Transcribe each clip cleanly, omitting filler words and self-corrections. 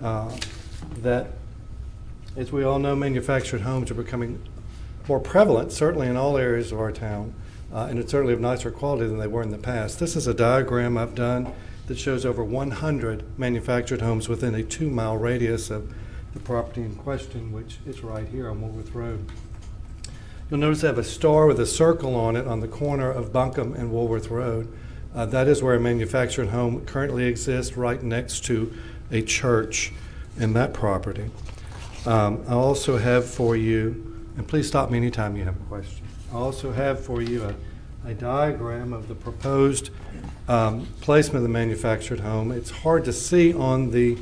that, as we all know, manufactured homes are becoming more prevalent, certainly in all areas of our town, and it's certainly of nicer quality than they were in the past. This is a diagram I've done that shows over 100 manufactured homes within a 2-mile radius of the property in question, which is right here on Woolworth Road. You'll notice I have a star with a circle on it on the corner of Buncombe and Woolworth Road. That is where a manufactured home currently exists, right next to a church in that property. I also have for you, and please stop me anytime you have a question, I also have for you a diagram of the proposed placement of the manufactured home. It's hard to see on the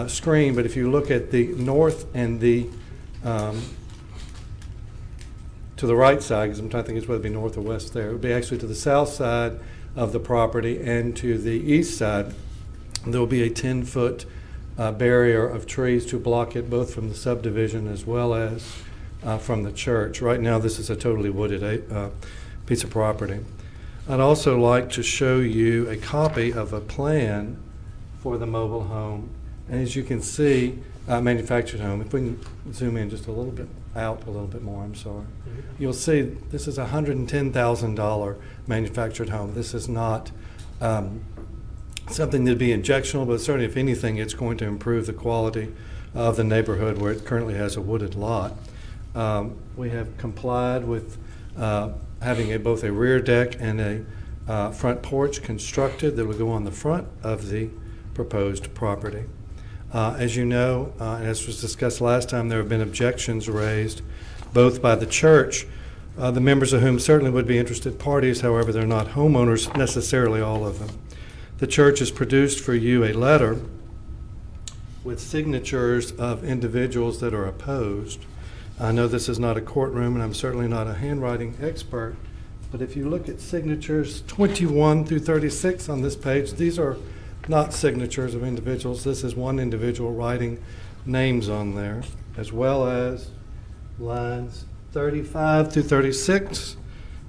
screen, but if you look at the north and the to the right side, because I'm trying to think it's whether it be north or west there, it would be actually to the south side of the property, and to the east side there will be a 10-foot barrier of trees to block it both from the subdivision as well as from the church. Right now this is a totally wooded piece of property. I'd also like to show you a copy of a plan for the mobile home. And as you can see, manufactured home, if we can zoom in just a little bit, out a little bit more, I'm sorry. You'll see this is a $110,000 manufactured home. This is not something that'd be objectionable, but certainly if anything, it's going to improve the quality of the neighborhood where it currently has a wooded lot. We have complied with having both a rear deck and a front porch constructed that will go on the front of the proposed property. As you know, and as was discussed last time, there have been objections raised both by the church, the members of whom certainly would be interested parties, however, they're not homeowners necessarily, all of them. The church has produced for you a letter with signatures of individuals that are opposed. I know this is not a courtroom, and I'm certainly not a handwriting expert, but if you look at signatures 21 through 36 on this page, these are not signatures of individuals. This is one individual writing names on there, as well as lines 35 through 36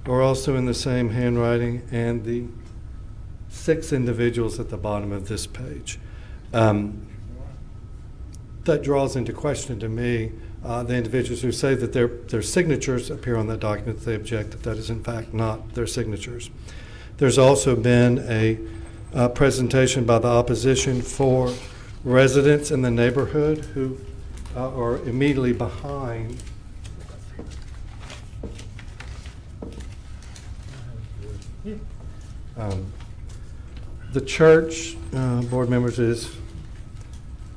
are also in the same handwriting, and the 6 individuals at the bottom of this page. That draws into question to me the individuals who say that their signatures appear on that document. They object that is in fact not their signatures. There's also been a presentation by the opposition for residents in the neighborhood who are immediately behind the church. Board members, is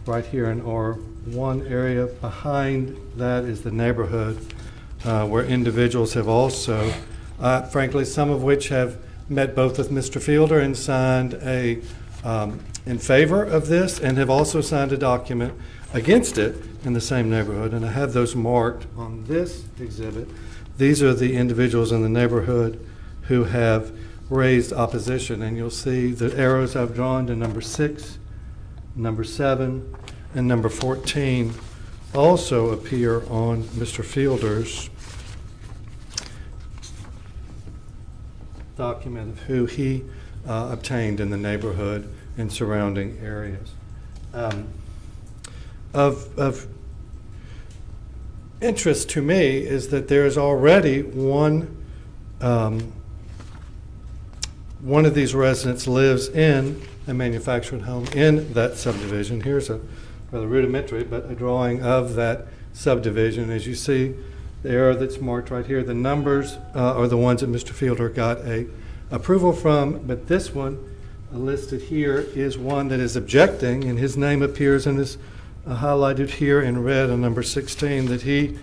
right here in R1 area. Behind that is the neighborhood where individuals have also, frankly, some of which have met both with Mr. Fielder and signed in favor of this, and have also signed a document against it in the same neighborhood. And I have those marked on this exhibit. These are the individuals in the neighborhood who have raised opposition, and you'll see the arrows I've drawn to number 6, number 7, and number 14 also appear on Mr. Fielder's document of who he obtained in the neighborhood and surrounding areas. Of interest to me is that there is already one of these residents lives in a manufactured home in that subdivision. Here's a rather rudimentary, but a drawing of that subdivision. As you see, the arrow that's marked right here, the numbers are the ones that Mr. Fielder got a approval from, but this one listed here is one that is objecting, and his name appears and is highlighted here in red on number 16, that he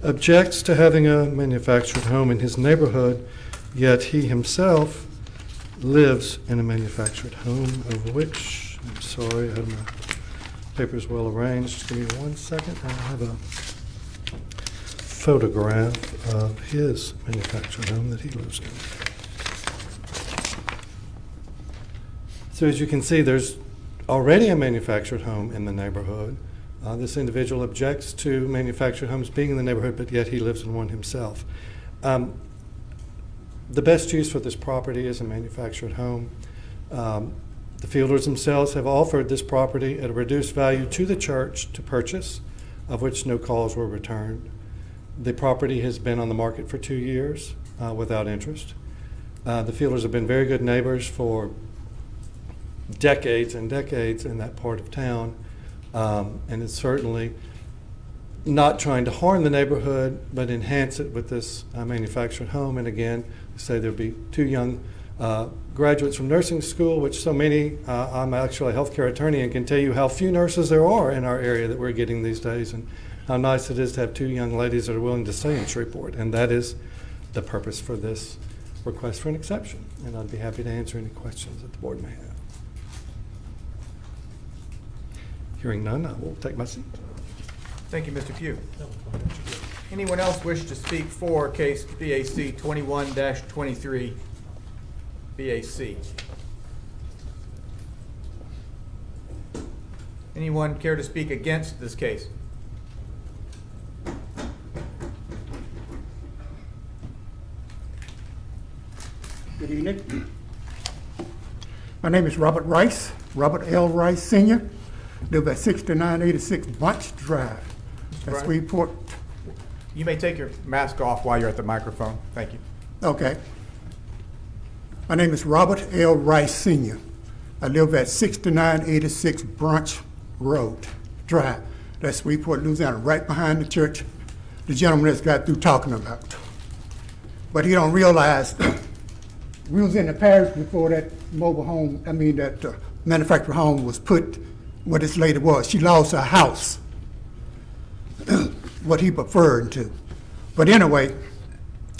objects to having a manufactured home in his neighborhood, yet he himself lives in a manufactured home, of which, I'm sorry, I have my papers well arranged. Give me 1 second. I have a photograph of his manufactured home that he lives in. So as you can see, there's already a manufactured home in the neighborhood. This individual objects to manufactured homes being in the neighborhood, but yet he lives in one himself. The best use for this property is a manufactured home. The Fielders themselves have offered this property at a reduced value to the church to purchase, of which no calls were returned. The property has been on the market for 2 years without interest. The Fielders have been very good neighbors for decades and decades in that part of town, and it's certainly not trying to harm the neighborhood, but enhance it with this manufactured home. And again, say there'll be 2 young graduates from nursing school, which so many, I'm actually a healthcare attorney and can tell you how few nurses there are in our area that we're getting these days, and how nice it is to have 2 young ladies that are willing to stay in Shreveport. And that is the purpose for this request for an exception. And I'd be happy to answer any questions that the board may have. Hearing none, I will take my seat. Thank you, Mr. Pugh. Anyone else wish to speak for case BAC 21-23 BAC? Anyone care to speak against this case? Good evening. My name is Robert Rice, Robert L. Rice Sr., live at 6986 Bunch Drive. That's Brian? Shreveport. You may take your mask off while you're at the microphone. Thank you. Okay. My name is Robert L. Rice Sr. I live at 6986 Bunch Road Drive. That's Shreveport, Louisiana, right behind the church the gentleman that's got through talking about. But he don't realize we was in the parish before that mobile home, that manufactured home was put where this lady was. She lost her house, what he preferred to. But anyway,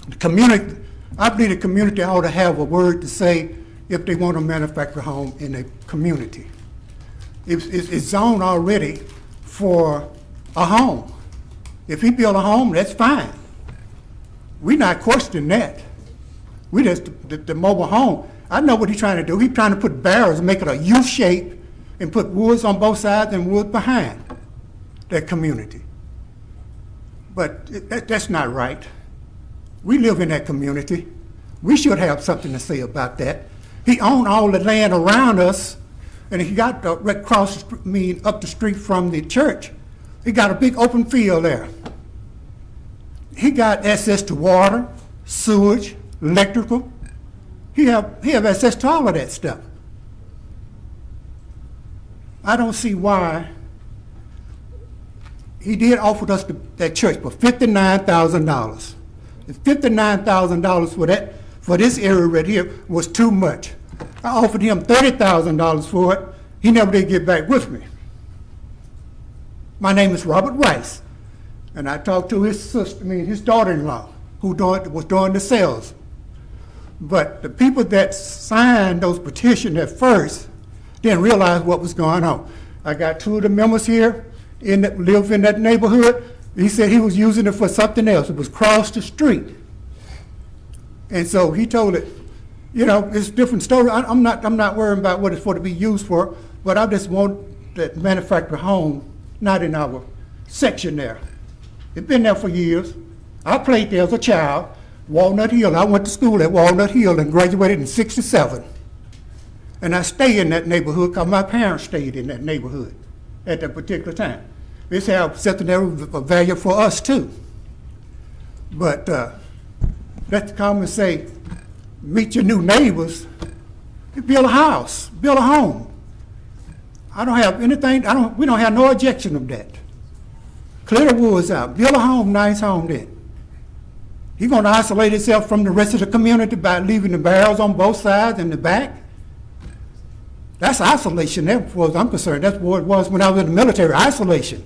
the community, I believe the community ought to have a word to say if they want a manufactured home in a community. It's zoned already for a home. If he build a home, that's fine. We're not questioning that. We just, the mobile home, I know what he's trying to do. He's trying to put barrels and make it a U shape and put woods on both sides and wood behind that community. But that's not right. We live in that community. We should have something to say about that. He owned all the land around us, and he got right across, up the street from the church. He got a big open field there. He got access to water, sewage, electrical. He have access to all of that stuff. I don't see why he did offer us that church for $59,000. $59,000 for this area right here was too much. I offered him $30,000 for it. He never did get back with me. My name is Robert Rice, and I talked to his sister, his daughter-in-law, who was doing the sales. But the people that signed those petitions at first didn't realize what was going on. I got 2 of the members here live in that neighborhood. He said he was using it for something else. It was across the street. And so he told it, it's a different story. I'm not worrying about what it's for to be used for, but I just want that manufactured home not in our section there. It's been there for years. I played there as a child, Walnut Hill. I went to school at Walnut Hill and graduated in '67. And I stay in that neighborhood because my parents stayed in that neighborhood at that particular time. This has something of value for us too. But let's come and say, meet your new neighbors, build a house, build a home. I don't have anything, we don't have no objection of that. Clear the woods out, build a home, nice home then. He's gonna isolate himself from the rest of the community by leaving the barrels on both sides and the back. That's isolation, as far as I'm concerned. That's what it was when I was in the military, isolation.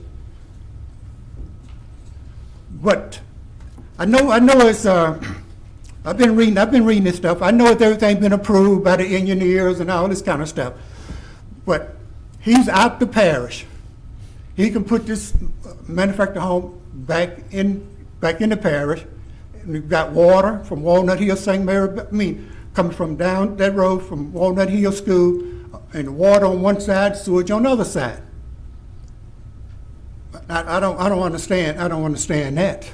But I know it's, I've been reading this stuff. I know that everything's been approved by the engineers and all this kind of stuff. But he's out the parish. He can put this manufactured home back in the parish. And we've got water from Walnut Hill, St. Mary, coming from down that road from Walnut Hill School, and water on one side, sewage on the other side. I don't understand that.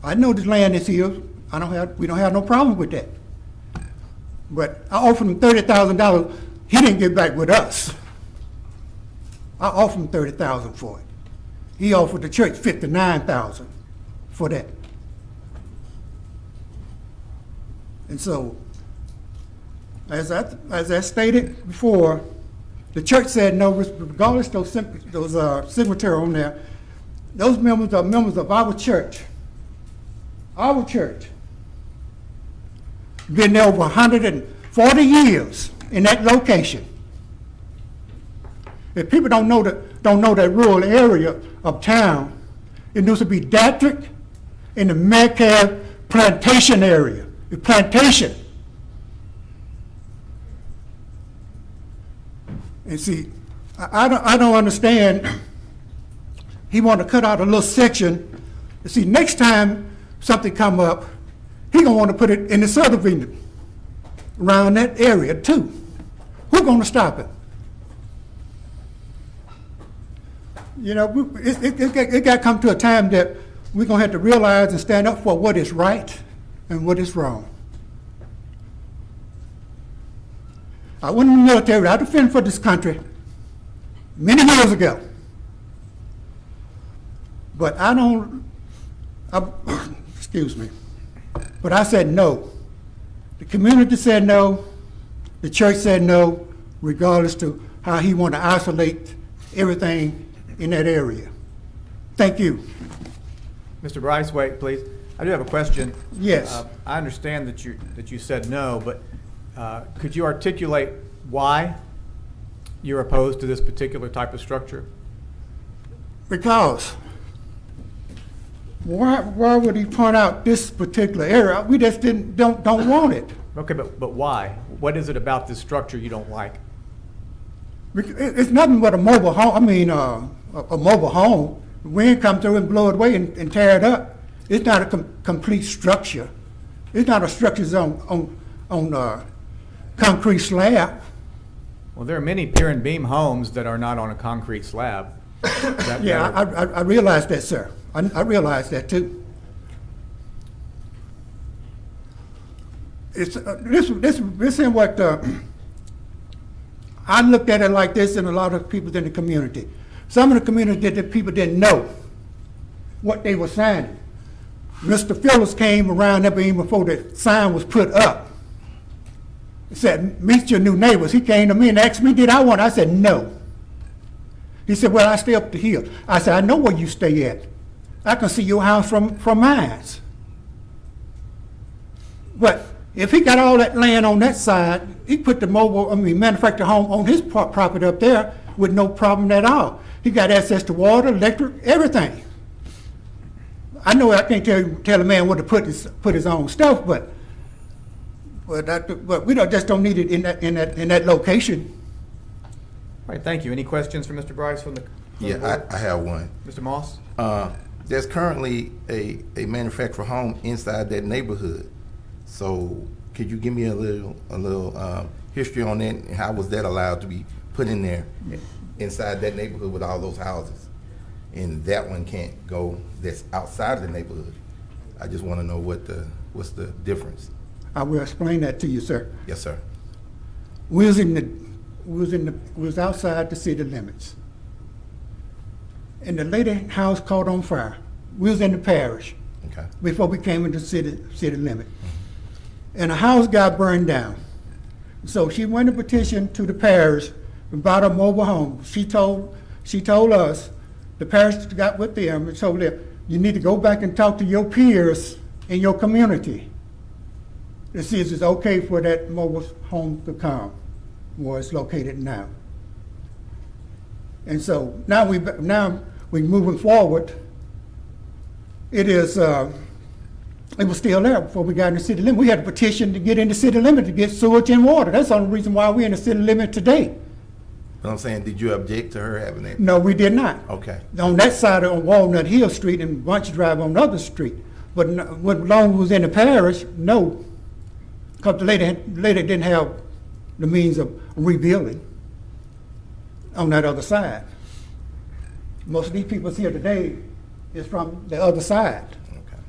I know the land is here. We don't have no problem with that. But I offered him $30,000. He didn't get back with us. I offered him $30,000 for it. He offered the church $59,000 for that. And so, as I stated before, the church said no, regardless of those signatory on there. Those members are members of our church. Our church. Been there over 140 years in that location. If people don't know that rural area of town, it used to be Datrick in the Metcalf plantation area. The plantation. And see, I don't understand. He want to cut out a little section. You see, next time something come up, he gonna want to put it in the subdivision around that area too. Who's gonna stop it? You know, it got to come to a time that we're gonna have to realize and stand up for what is right and what is wrong. I went in the military. I defended for this country many years ago. But excuse me, but I said no. The community said no. The church said no, regardless to how he wanted to isolate everything in that area. Thank you. Mr. Bryce, wait, please. I do have a question. Yes. I understand that you said no, but could you articulate why you're opposed to this particular type of structure? Because why would he point out this particular area? We just don't want it. Okay, but why? What is it about this structure you don't like? It's nothing but a mobile home. I mean, a mobile home. The wind come through and blow it away and tear it up. It's not a complete structure. It's not a structure on concrete slab. Well, there are many pier and beam homes that are not on a concrete slab. Yeah, I realize that, sir. I realize that too. It's this is what I looked at it like this, and a lot of people in the community. Some of the community that people didn't know what they were signing. Mr. Phillips came around there even before the sign was put up. He said, "Meet your new neighbors." He came to me and asked me, "Did I want?" I said, "No." He said, "Well, I stay up the hill." I said, "I know where you stay at. I can see your house from mine." But if he got all that land on that side, he put the manufactured home on his property up there with no problem at all. He got access to water, electric, everything. I know I can't tell a man where to put his own stuff, but we just don't need it in that location. All right, thank you. Any questions for Mr. Bryce from the Yeah, board? I have one. Mr. Moss? There's currently a manufactured home inside that neighborhood. So could you give me a little history on that, and how was that allowed to be put in there inside that neighborhood with all those houses? And that one can't go, that's outside of the neighborhood. I just want to know what's the difference. I will explain that to you, sir. Yes, sir. We was outside the city limits, and the lady house caught on fire. We was in the parish Okay. before we came into city limit, and the house got burned down. So she went to petition to the parish about a mobile home. She told us, the parish got with them and told them, you need to go back and talk to your peers in your community to see if it's okay for that mobile home to come where it's located now. And so now we moving forward. It was still there before we got in the city limit. We had a petition to get in the city limit to get sewage and water. That's the only reason why we're in the city limit today. But I'm saying, did you object to her having that? No, we did not. Okay. On that side of Walnut Hill Street and Bunch Drive on the other street. But when long was in the parish, no. Because the lady didn't have the means of rebuilding on that other side. Most of these people here today is from the other side. Okay.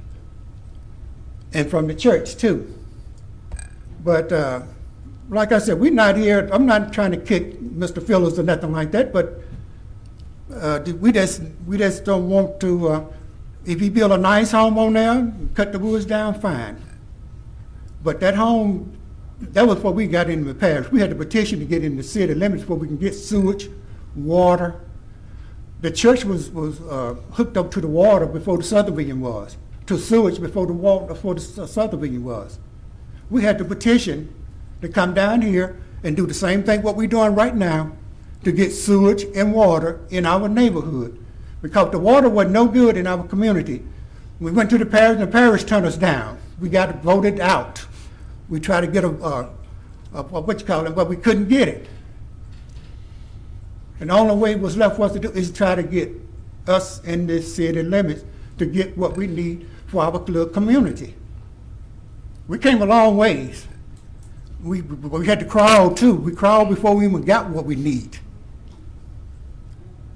And from the church too. But like I said, we're not here, I'm not trying to kick Mr. Phillips or nothing like that, but we just don't want to, if he build a nice home on there, cut the woods down, fine. But that home, that was what we got in the parish. We had to petition to get in the city limits where we can get sewage, water. The church was hooked up to the water before the subdivision was, to sewage before the subdivision was. We had to petition to come down here and do the same thing what we're doing right now to get sewage and water in our neighborhood. Because the water was no good in our community. We went to the parish and the parish turned us down. We got voted out. We tried to get but we couldn't get it. And the only way was left for us to do is try to get us in the city limits to get what we need for our little community. We came a long ways. We had to crawl too. We crawled before we even got what we need.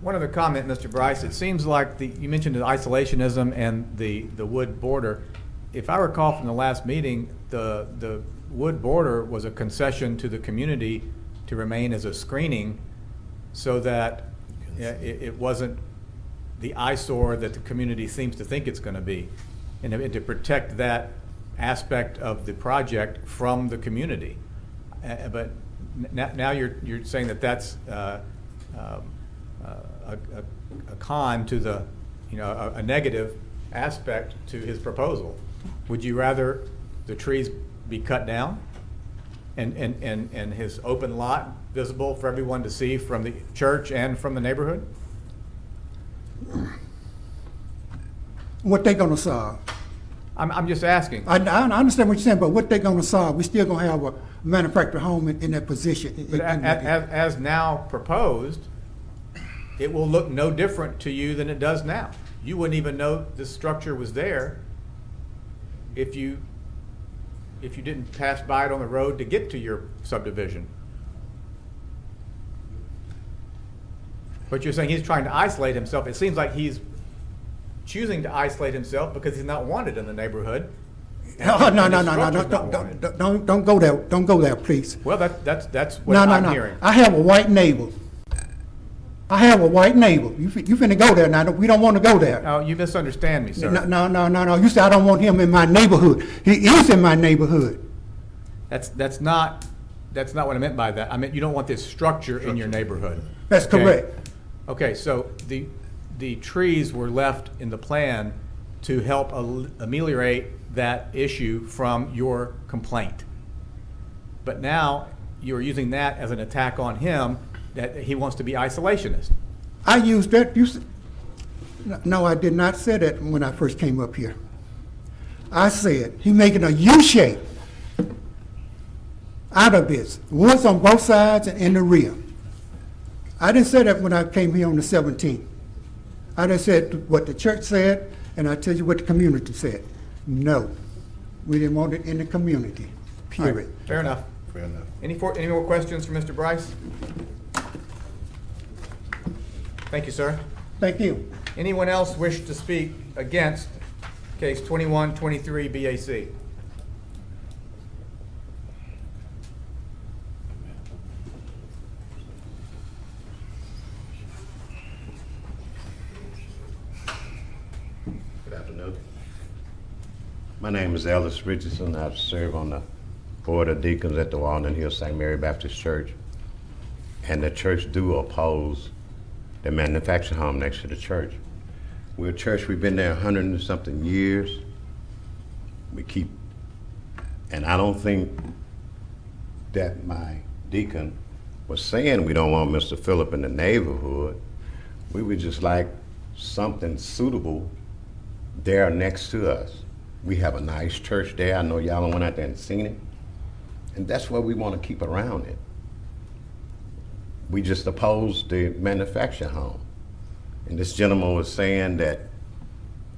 One other comment, Mr. Bryce. It seems like you mentioned the isolationism and the wood border. If I recall from the last meeting, the wood border was a concession to the community to remain as a screening so that it wasn't the eyesore that the community seems to think it's going to be, and to protect that aspect of the project from the community. But now you're saying that that's a con to the, a negative aspect to his proposal. Would you rather the trees be cut down and his open lot visible for everyone to see from the church and from the neighborhood? What they gonna solve? I'm just asking. I understand what you're saying, but what they gonna solve? We still gonna have a manufactured home in that position. But as now proposed, it will look no different to you than it does now. You wouldn't even know this structure was there if you didn't pass by it on the road to get to your subdivision. But you're saying he's trying to isolate himself. It seems like he's choosing to isolate himself because he's not wanted in the neighborhood. No, don't go there. Don't go there, please. Well, that's what I'm hearing. I have a white neighbor. You finna go there now. We don't want to go there. No, you misunderstand me, sir. No. You said I don't want him in my neighborhood. He is in my neighborhood. That's not what I meant by that. I meant you don't want this structure in your neighborhood. That's okay? correct. Okay, so the trees were left in the plan to help ameliorate that issue from your complaint. But now you're using that as an attack on him, that he wants to be isolationist. I used that. No, I did not say that when I first came up here. I said he making a U shape out of this. Woods on both sides and in the rear. I didn't say that when I came here on the 17th. I just said what the church said, and I tell you what the community said. No, we didn't want it in the community, period. Right. Fair enough. Any more questions for Mr. Bryce? Thank you, sir. Thank you. Anyone else wish to speak against case 2123 BAC? Good afternoon. My name is Ellis Richardson. I serve on the Board of Deacons at the Walden Hill St. Mary Baptist Church. And the church do oppose the manufactured home next to the church. We're a church, we've been there 100 and something years. And I don't think that my deacon was saying we don't want Mr. Phillip in the neighborhood. We would just like something suitable there next to us. We have a nice church there. I know y'all went out there and seen it. And that's what we want to keep around it. We just oppose the manufactured home. And this gentleman was saying that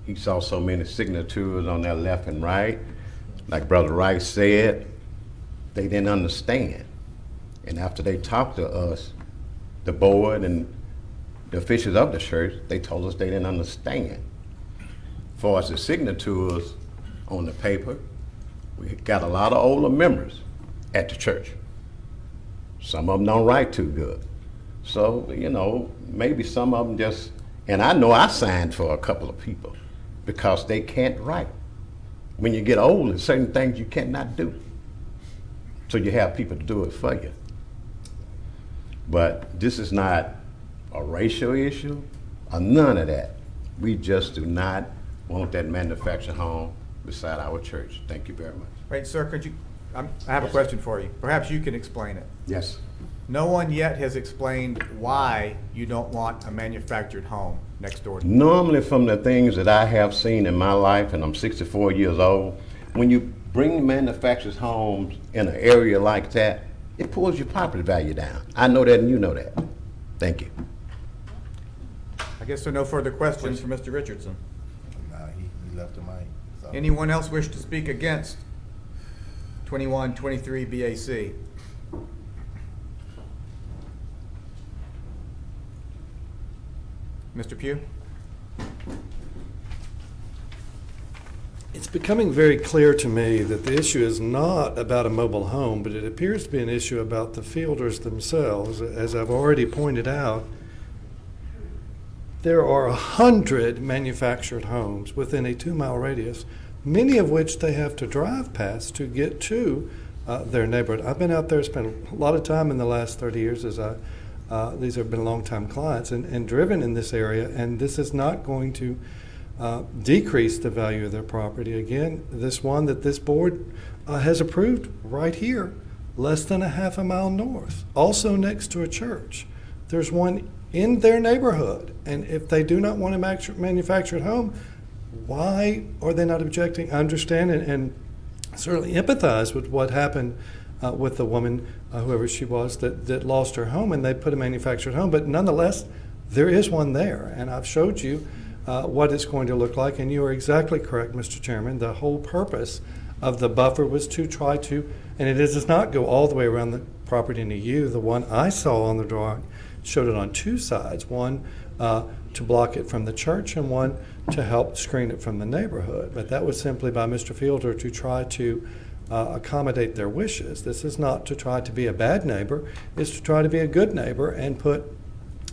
he saw so many signatures on their left and right. Like Brother Rice said, they didn't understand. And after they talked to us, the board and the officials of the church, they told us they didn't understand. As far as the signatures on the paper, we got a lot of older members at the church. Some of them don't write too good. So, you know, maybe some of them just, and I know I signed for a couple of people because they can't write. When you get old, there's certain things you cannot do. So you have people to do it for you. But this is not a racial issue or none of that. We just do not want that manufactured home beside our church. Thank you very much. Wait, sir, could you, I have a question for you. Perhaps you can explain it. Yes. No one yet has explained why you don't want a manufactured home next door to you. Normally from the things that I have seen in my life, and I'm 64 years old, when you bring manufactured homes in an area like that, it pulls your property value down. I know that and you know that. Thank you. I guess there are no further questions for Mr. Richardson. Nah, he left the mic. So- Anyone else wish to speak against 2123 BAC? Mr. Pugh? It's becoming very clear to me that the issue is not about a mobile home, but it appears to be an issue about the Fielders themselves. As I've already pointed out, there are 100 manufactured homes within a 2-mile radius, many of which they have to drive past to get to their neighborhood. I've been out there, spent a lot of time in the last 30 years as these have been longtime clients and driven in this area, and this is not going to decrease the value of their property. Again, this one that this board has approved right here, less than a half a mile north, also next to a church. There's one in their neighborhood, and if they do not want a manufactured home, why are they not objecting? I understand and certainly empathize with what happened with the woman, whoever she was, that lost her home, and they put a manufactured home. But nonetheless, there is one there, and I've showed you what it's going to look like, and you are exactly correct, Mr. Chairman. The whole purpose of the buffer was to try to, and it does not go all the way around the property in a U. The one I saw on the drawing showed it on 2 sides, one to block it from the church and one to help screen it from the neighborhood. But that was simply by Mr. Fielder to try to accommodate their wishes. This is not to try to be a bad neighbor, it's to try to be a good neighbor and put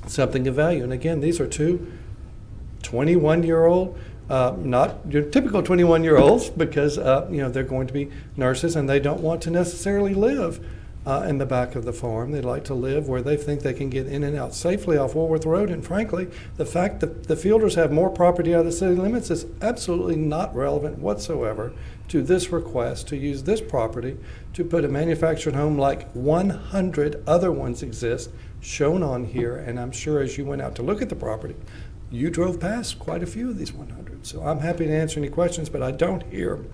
something of value. And again, these are 2 21-year-old, not your typical 21-year-olds, because they're going to be nurses and they don't want to necessarily live in the back of the farm. They like to live where they think they can get in and out safely off Woolworth Road. And frankly, the fact that the Fielders have more property out of the city limits is absolutely not relevant whatsoever to this request to use this property to put a manufactured home like 100 other ones exist shown on here. And I'm sure as you went out to look at the property, you drove past quite a few of these 100. So I'm happy to answer any questions, but I don't hear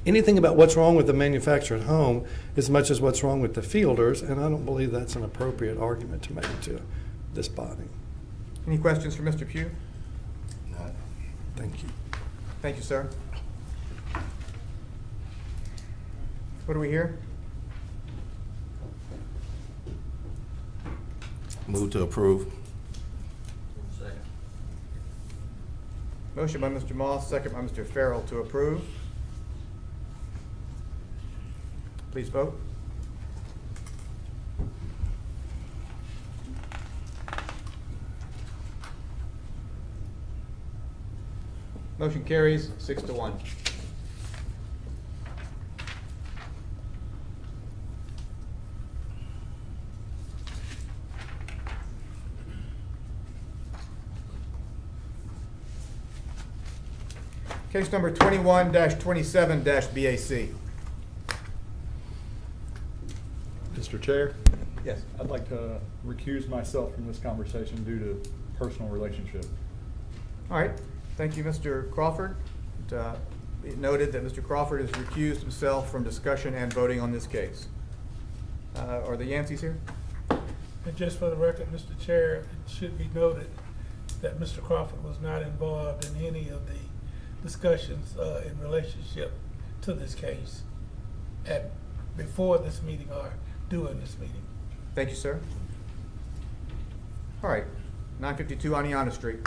anything about what's wrong with the manufactured home as much as what's wrong with the Fielders, and I don't believe that's an appropriate argument to make to this body. Any questions for Mr. Pugh? None. Thank you. Thank you, sir. What do we hear? Move to approve. Motion by Mr. Moss, second by Mr. Farrell to approve. Please vote. Motion carries 6-1. Case number 21-27-BAC. Mr. Chair, Yes. I'd like to recuse myself from this conversation due to personal relationship. All right. Thank you, Mr. Crawford. It noted that Mr. Crawford has recused himself from discussion and voting on this case. Are the Yanceys here? And just for the record, Mr. Chair, it should be noted that Mr. Crawford was not involved in any of the discussions in relationship to this case before this meeting or during this meeting. Thank you, sir. All right. 952 Aniana Street.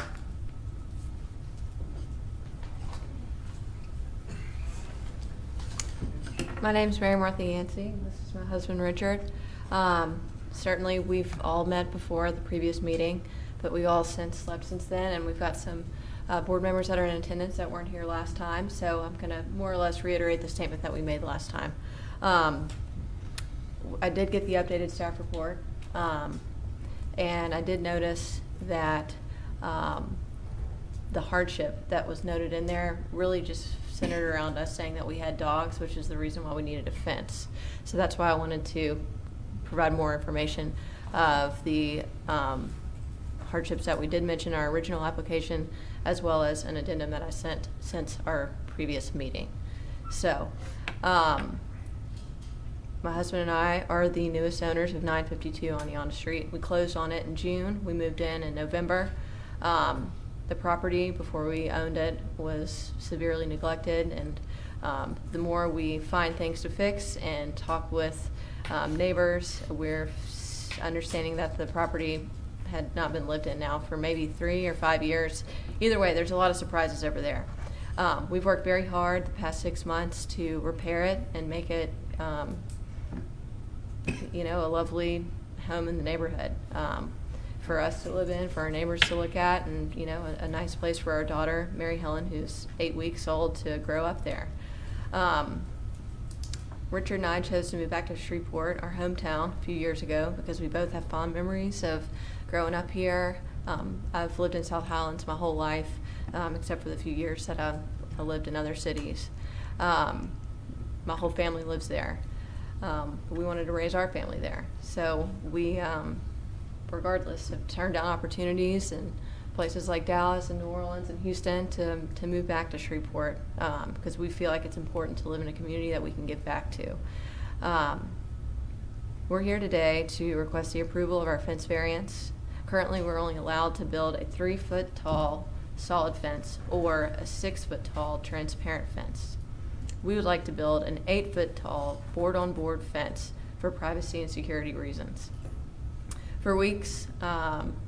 My name's Mary Martha Yancey. This is my husband, Richard. Certainly, we've all met before at the previous meeting, but we've all slept since then, and we've got some board members that are in attendance that weren't here last time, so I'm going to more or less reiterate the statement that we made last time. I did get the updated staff report, and I did notice that the hardship that was noted in there really just centered around us saying that we had dogs, which is the reason why we needed a fence. So that's why I wanted to provide more information of the hardships that we did mention in our original application, as well as an addendum that I sent since our previous meeting. So, my husband and I are the newest owners of 952 Aniana Street. We closed on it in June. We moved in November. The property, before we owned it, was severely neglected, and the more we find things to fix and talk with neighbors, we're understanding that the property had not been lived in now for maybe 3 or 5 years. Either way, there's a lot of surprises over there. We've worked very hard the past 6 months to repair it and make it, a lovely home in the neighborhood for us to live in, for our neighbors to look at, and a nice place for our daughter, Mary Helen, who's 8 weeks old, to grow up there. Richard and I chose to move back to Shreveport, our hometown, a few years ago because we both have fond memories of growing up here. I've lived in South Highlands my whole life, except for the few years that I lived in other cities. My whole family lives there. We wanted to raise our family there. So we, regardless, have turned down opportunities in places like Dallas and New Orleans and Houston to move back to Shreveport because we feel like it's important to live in a community that we can give back to. We're here today to request the approval of our fence variance. Currently, we're only allowed to build a 3-foot tall solid fence or a 6-foot tall transparent fence. We would like to build an 8-foot tall board-on-board fence for privacy and security reasons. For weeks,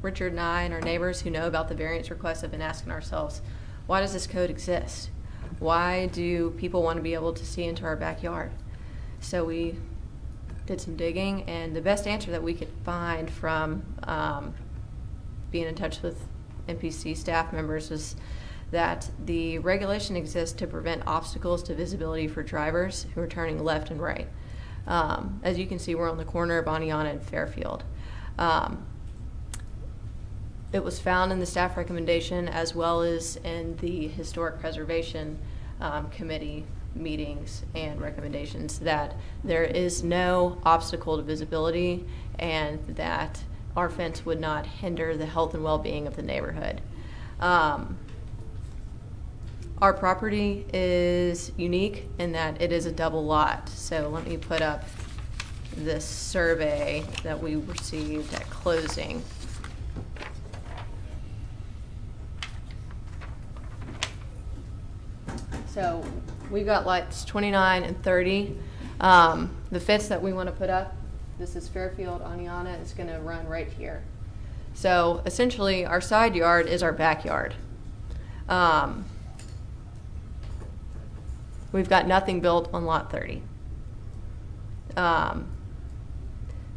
Richard and I and our neighbors who know about the variance request have been asking ourselves, why does this code exist? Why do people want to be able to see into our backyard? So we did some digging, and the best answer that we could find from being in touch with NPC staff members was that the regulation exists to prevent obstacles to visibility for drivers who are turning left and right. As you can see, we're on the corner of Aniana and Fairfield. It was found in the staff recommendation as well as in the Historic Preservation Committee meetings and recommendations that there is no obstacle to visibility and that our fence would not hinder the health and well-being of the neighborhood. Our property is unique in that it is a double lot. So let me put up this survey that we received at closing. So we've got lots 29 and 30. The fence that we want to put up, this is Fairfield, Aniana, is going to run right here. So essentially our side yard is our backyard. We've got nothing built on lot 30.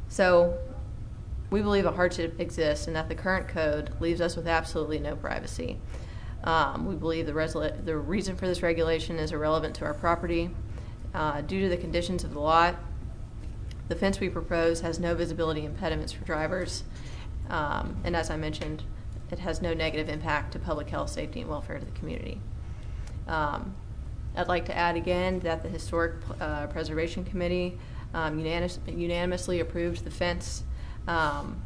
So we believe a hardship exists and that the current code leaves us with absolutely no privacy. We believe the reason for this regulation is irrelevant to our property. Due to the conditions of the lot, the fence we propose has no visibility impediments for drivers. And as I mentioned, it has no negative impact to public health, safety, and welfare to the community. I'd like to add again that the Historic Preservation Committee unanimously approved the fence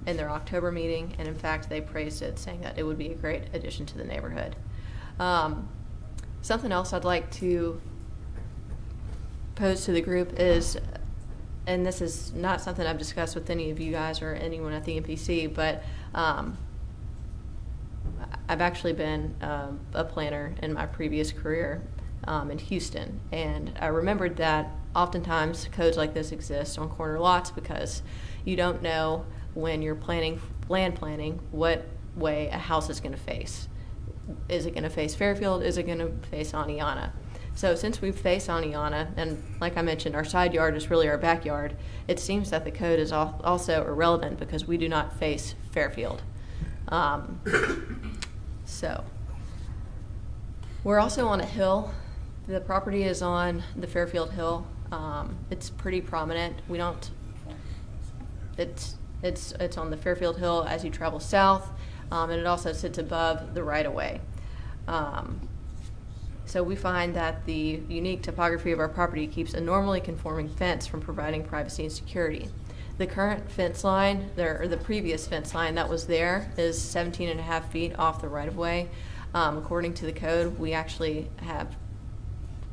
in their October meeting, and in fact they praised it, saying that it would be a great addition to the neighborhood. Something else I'd like to pose to the group is, and this is not something I've discussed with any of you guys or anyone at the NPC, but I've actually been a planner in my previous career in Houston, and I remembered that oftentimes codes like this exist on corner lots because you don't know when you're land planning what way a house is going to face. Is it going to face Fairfield? Is it going to face Aniana? So since we face Aniana, and like I mentioned, our side yard is really our backyard, it seems that the code is also irrelevant because we do not face Fairfield. So we're also on a hill. The property is on the Fairfield Hill. It's pretty prominent. We don't. It's on the Fairfield Hill as you travel south, and it also sits above the right-of-way. So we find that the unique topography of our property keeps a normally conforming fence from providing privacy and security. The current fence line, or the previous fence line that was there, is 17.5 feet off the right-of-way. According to the code, we actually have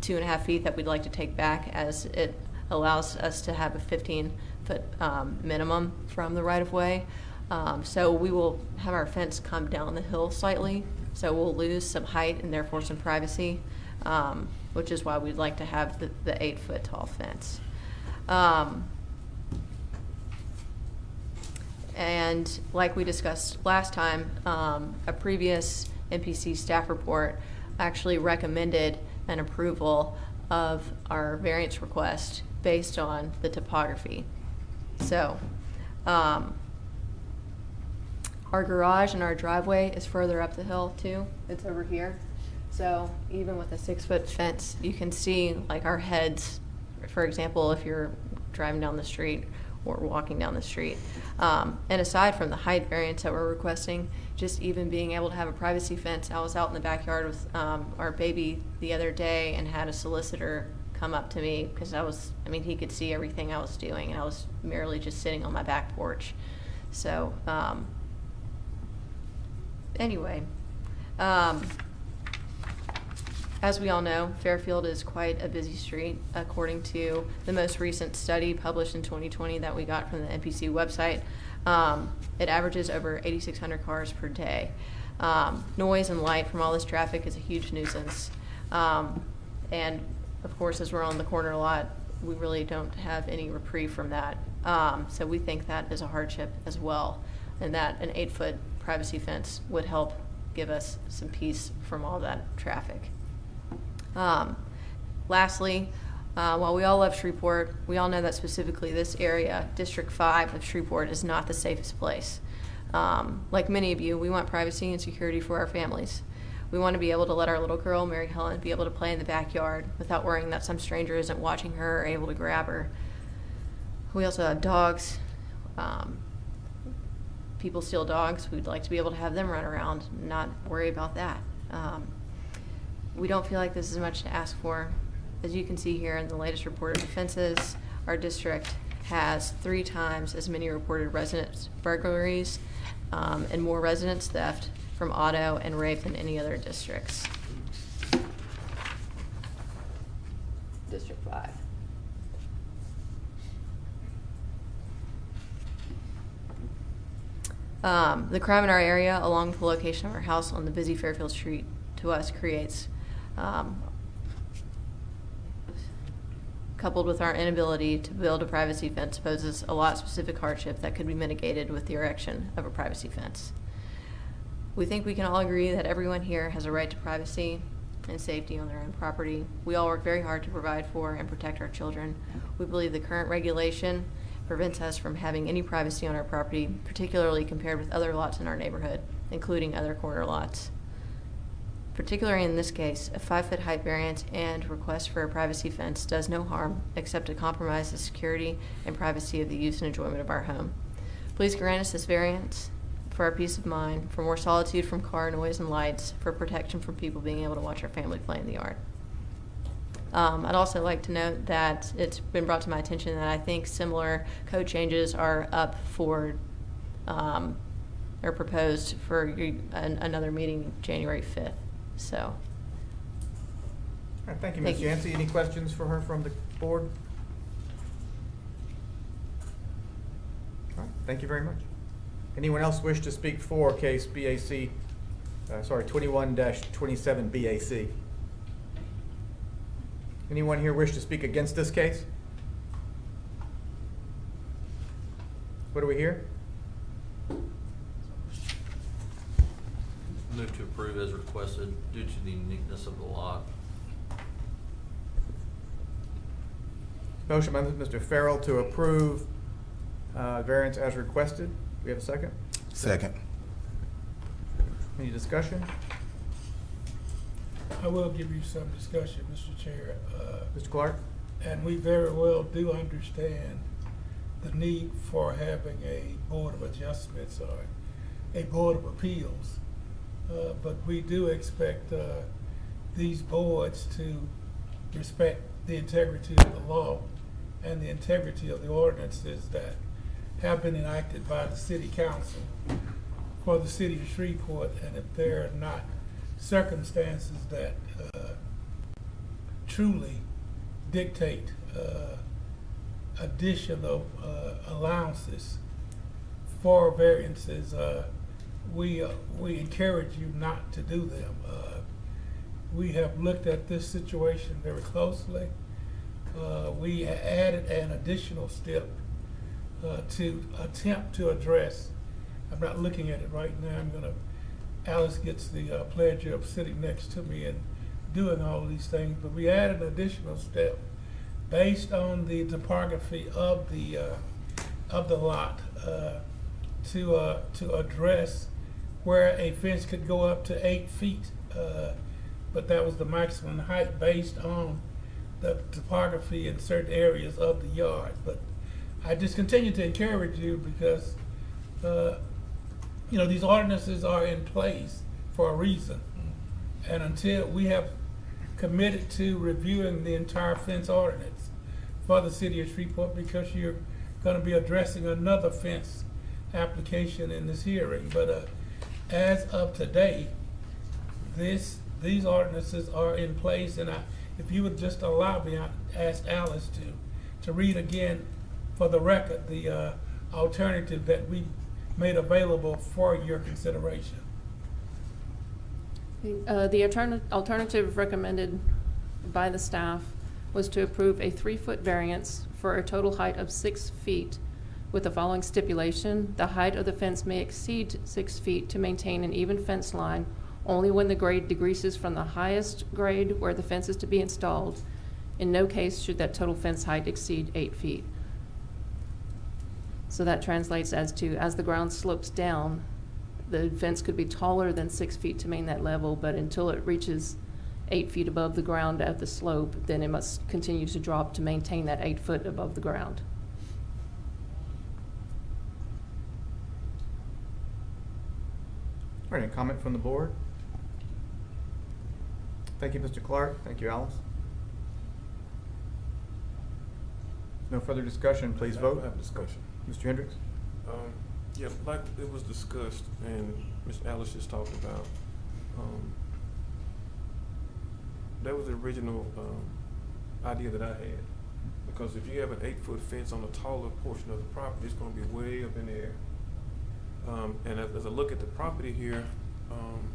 2.5 feet that we'd like to take back, as it allows us to have a 15-foot minimum from the right-of-way. So we will have our fence come down the hill slightly, so we'll lose some height and therefore some privacy, which is why we'd like to have the 8-foot tall fence. And like we discussed last time, a previous MPC staff report actually recommended an approval of our variance request based on the topography. So our garage and our driveway is further up the hill too. It's over here. So even with a 6-foot fence, you can see like our heads, for example, if you're driving down the street or walking down the street. And aside from the height variance that we're requesting, just even being able to have a privacy fence. I was out in the backyard with our baby the other day and had a solicitor come up to me because he could see everything I was doing, and I was merely just sitting on my back porch. So anyway, as we all know, Fairfield is quite a busy street. According to the most recent study published in 2020 that we got from the NPC website, it averages over 8,600 cars per day. Noise and light from all this traffic is a huge nuisance. And of course, as we're on the corner lot, we really don't have any reprieve from that. So we think that is a hardship as well, and that an 8-foot privacy fence would help give us some peace from all that traffic. Lastly, while we all love Shreveport, we all know that specifically this area, District 5 of Shreveport, is not the safest place. Like many of you, we want privacy and security for our families. We want to be able to let our little girl, Mary Helen, be able to play in the backyard without worrying that some stranger isn't watching her or able to grab her. We also have dogs. People steal dogs. We'd like to be able to have them run around and not worry about that. We don't feel like this is much to ask for. As you can see here in the latest reported offenses, our district has 3 times as many reported residence burglaries and more residence theft from auto and rape than any other districts. District 5. The crime in our area, along with the location of our house on the busy Fairfield Street, to us creates, coupled with our inability to build a privacy fence, poses a lot of specific hardship that could be mitigated with the erection of a privacy fence. We think we can all agree that everyone here has a right to privacy and safety on their own property. We all work very hard to provide for and protect our children. We believe the current regulation prevents us from having any privacy on our property, particularly compared with other lots in our neighborhood, including other corner lots. Particularly in this case, a 5-foot height variance and request for a privacy fence does no harm except to compromise the security and privacy of the use and enjoyment of our home. Please grant us this variance for our peace of mind, for more solitude from car noise and lights, for protection from people being able to watch our family play in the yard. I'd also like to note that it's been brought to my attention that I think similar code changes are up for, or proposed for another meeting January 5th. So. All right, thank you, Ms. Yancey. Any questions for her from the board? All right, thank you very much. Anyone else wish to speak for case BAC, 21-27 BAC? Anyone here wish to speak against this case? What do we hear? Move to approve as requested due to the uniqueness of the lot. Motion by Mr. Farrell to approve variance as requested. Do we have a second? Second. Any discussion? I will give you some discussion, Mr. Chair. Mr. Clark? And we very well do understand the need for having a Board of Adjustments or a Board of Appeals. But we do expect these boards to respect the integrity of the law and the integrity of the ordinances that have been enacted by the City Council for the City of Shreveport. And if there are not circumstances that truly dictate additional allowances for variances, we encourage you not to do them. We have looked at this situation very closely. We added an additional step to attempt to address. I'm not looking at it right now. Alice gets the pleasure of sitting next to me and doing all of these things, but we added an additional step based on the topography of the lot to address where a fence could go up to 8 feet, but that was the maximum height based on the topography in certain areas of the yard. But I just continue to encourage you because these ordinances are in place for a reason. And until we have committed to reviewing the entire fence ordinance for the City of Shreveport, because you're going to be addressing another fence application in this hearing. But as of today, these ordinances are in place, and if you would just allow me, I ask Alice to read again for the record the alternative that we made available for your consideration. The alternative recommended by the staff was to approve a 3-foot variance for a total height of 6 feet with the following stipulation: the height of the fence may exceed 6 feet to maintain an even fence line only when the grade decreases from the highest grade where the fence is to be installed. In no case should that total fence height exceed 8 feet. So that translates as the ground slopes down, the fence could be taller than 6 feet to maintain that level, but until it reaches 8 feet above the ground at the slope, then it must continue to drop to maintain that 8 foot above the ground. All right, any comment from the board? Thank you, Mr. Clark. Thank you, Alice. No further discussion, please vote. I have a discussion. Mr. Hendricks? Yeah, like it was discussed and Ms. Alice just talked about, that was the original idea that I had. Because if you have an 8-foot fence on a taller portion of the property, it's gonna be way up in the air. And as I look at the property here, on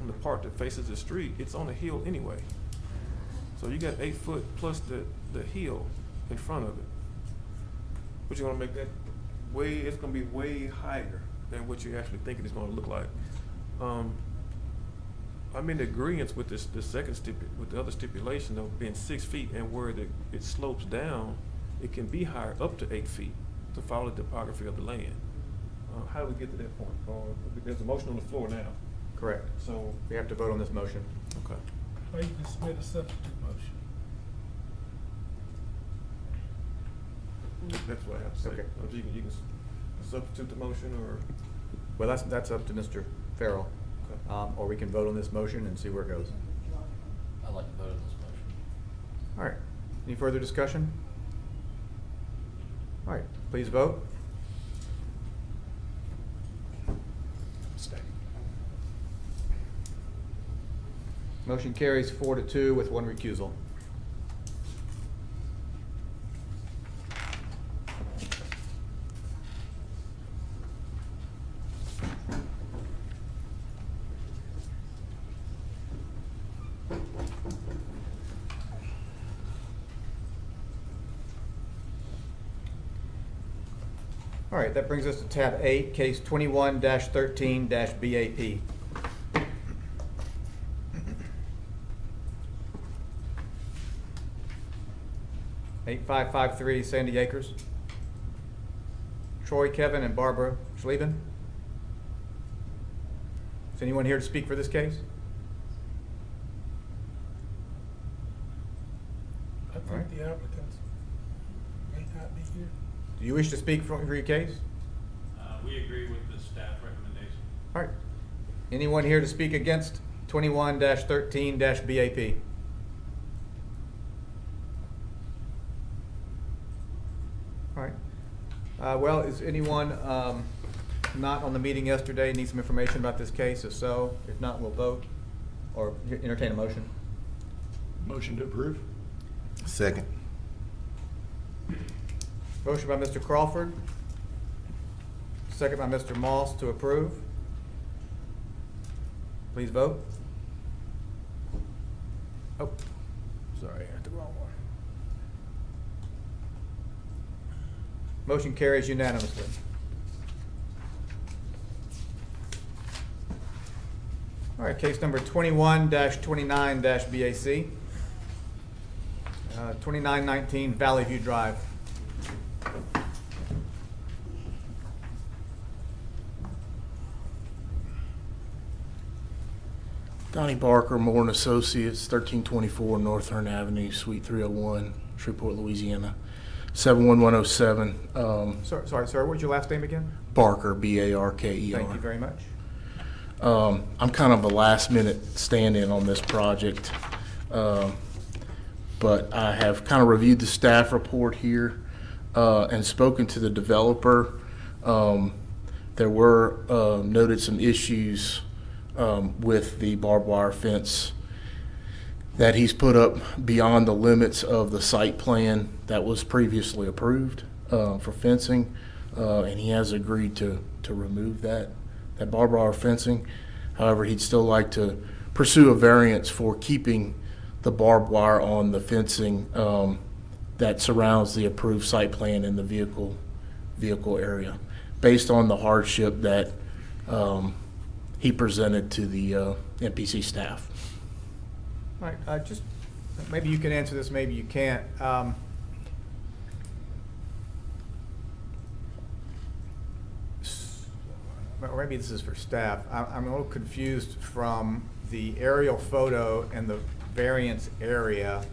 the part that faces the street, it's on a hill anyway. So you got 8 foot plus the hill in front of it. But you're gonna make that it's gonna be way higher than what you're actually thinking it's gonna look like. I'm in agreement with the second with the other stipulation of being 6 feet, and where it slopes down, it can be higher up to 8 feet to follow the topography of the land. How do we get to that point? There's a motion on the floor now. Correct. So We have to vote on this motion. okay. Or you can submit a substitute motion. That's what I have to say. Okay. You can substitute the motion, or Well, that's up to Mr. Farrell. okay. Or we can vote on this motion and see where it goes. I'd like to vote on this motion. All right. Any further discussion? All right, please vote. Motion carries 4-2 with 1 recusal. All right, that brings us to tab 8, case 21-13-BAP. 8553 Sandy Acres. Troy, Kevin, and Barbara Schleben. Is anyone here to speak for this case? I think Alright. the applicants may not be here. Do you wish to speak for your case? We agree with the staff recommendation. All right. Anyone here to speak against 21-13-BAP? All right. Well, is anyone not on the meeting yesterday, need some information about this case? If so, if not, we'll vote or entertain a motion. Motion to approve? Second. Motion by Mr. Crawford, second by Mr. Moss to approve. Please vote. Oh, sorry, I had the wrong one. Motion carries unanimously. All right, case number 21-29-BAC. 2919 Valley View Drive. Donnie Barker, Moore and Associates, 1324 North Hearn Avenue, Suite 301, Shreveport, Louisiana, 71107. Sorry, sir, what's your last name again? Barker, B-A-R-K-E-R. Thank you very much. I'm kind of a last-minute stand-in on this project, but I have kind of reviewed the staff report here and spoken to the developer. There were noted some issues with the barbed wire fence that he's put up beyond the limits of the site plan that was previously approved for fencing, and he has agreed to remove that barbed wire fencing. However, he'd still like to pursue a variance for keeping the barbed wire on the fencing that surrounds the approved site plan in the vehicle area, based on the hardship that he presented to the MPC staff. All right, just, maybe you can answer this, maybe you can't. Or maybe this is for staff. I'm a little confused from the aerial photo and the variance area.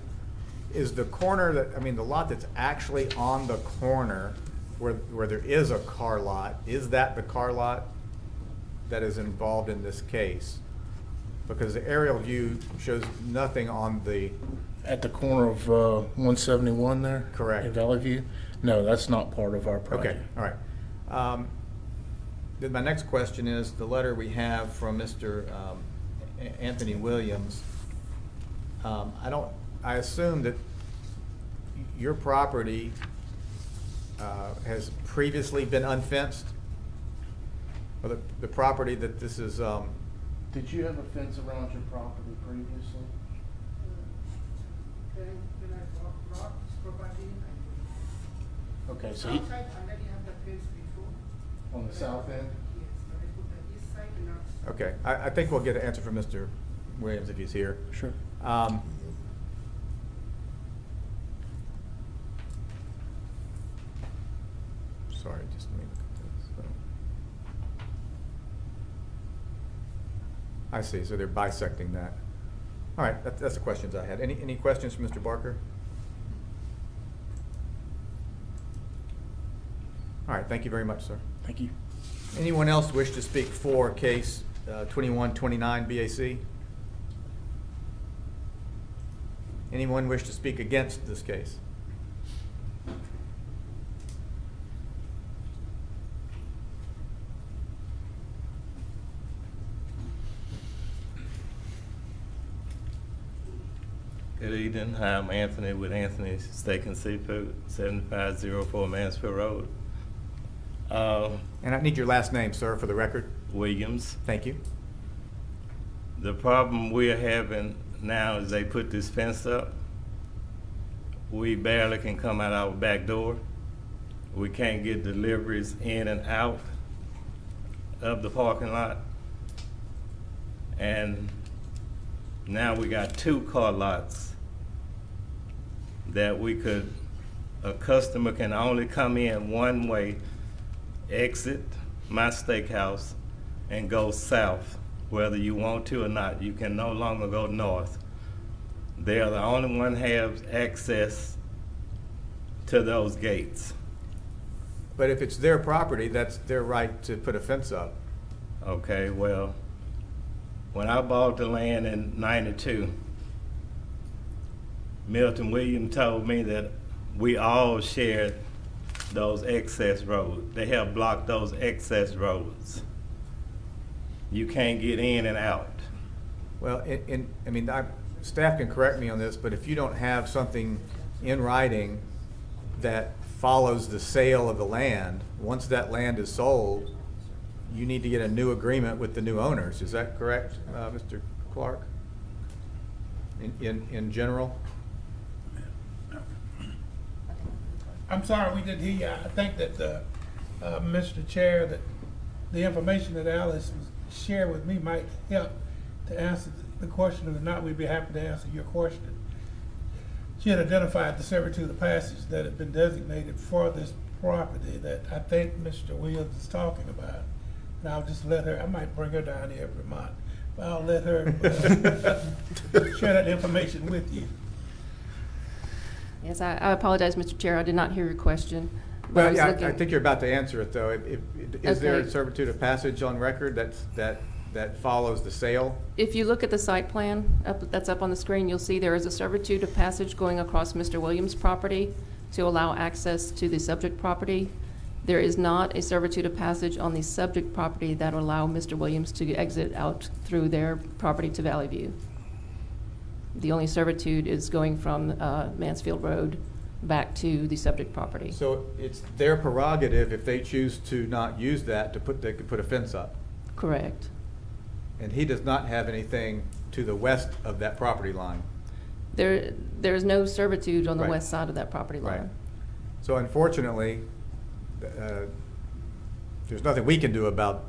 Is the corner that, I mean, the lot that's actually on the corner where there is a car lot, is that the car lot that is involved in this case? Because the aerial view shows nothing on the... At the corner of 171 there? Correct. In Valley View? No, that's not part of our project. Okay, all right. Then my next question is the letter we have from Mr. Anthony Williams. I assume that your property has previously been unfenced? Or the property that this is... Did you have a fence around your property previously? When I bought this property, Okay, so south side already have the fence before. on the south end? Yes, but I put the east side not. Okay, I think we'll get an answer from Mr. Williams if he's here. Sure. Sorry, just let me look at this. I see, so they're bisecting that. All right, that's the questions I had. Any questions from Mr. Barker? All right, thank you very much, sir. Thank you. Anyone else wish to speak for case 2129 BAC? Anyone wish to speak against this case? Good evening. Hi, I'm Anthony with Anthony's Steak and Seafood, 7504 Mansfield Road. And I need your last name, sir, for the record. Williams. Thank you. The problem we're having now is they put this fence up. We barely can come out our back door. We can't get deliveries in and out of the parking lot. And now we got 2 car lots that we could a customer can only come in one way, exit my steakhouse, and go south, whether you want to or not. You can no longer go north. They are the only one have access to those gates. But if it's their property, that's their right to put a fence up. Okay, well, when I bought the land in '92, Milton Williams told me that we all shared those excess roads. They have blocked those excess roads. You can't get in and out. Well, staff can correct me on this, but if you don't have something in writing that follows the sale of the land, once that land is sold, you need to get a new agreement with the new owners. Is that correct, Mr. Clark? In general? I'm sorry, we didn't hear you. I think that, Mr. Chair, that the information that Alice shared with me might help to answer the question. If not, we'd be happy to answer your question. She had identified the servitude of passage that had been designated for this property that I think Mr. Williams is talking about. And I'll just let her, I might bring her down here every month, but I'll let her share that information with you. Yes, I apologize, Mr. Chair, I did not hear your question. but Well, was yeah, looking- I think you're about to answer it, though. Is there a Okay. servitude of passage on record that follows the sale? If you look at the site plan that's up on the screen, you'll see there is a servitude of passage going across Mr. Williams' property to allow access to the subject property. There is not a servitude of passage on the subject property that will allow Mr. Williams to exit out through their property to Valley View. The only servitude is going from Mansfield Road back to the subject property. So it's their prerogative, if they choose to not use that, they could put a fence up. Correct. And he does not have anything to the west of that property line. There is no servitude on the Right. west side of that property line. Right. So unfortunately, there's nothing we can do about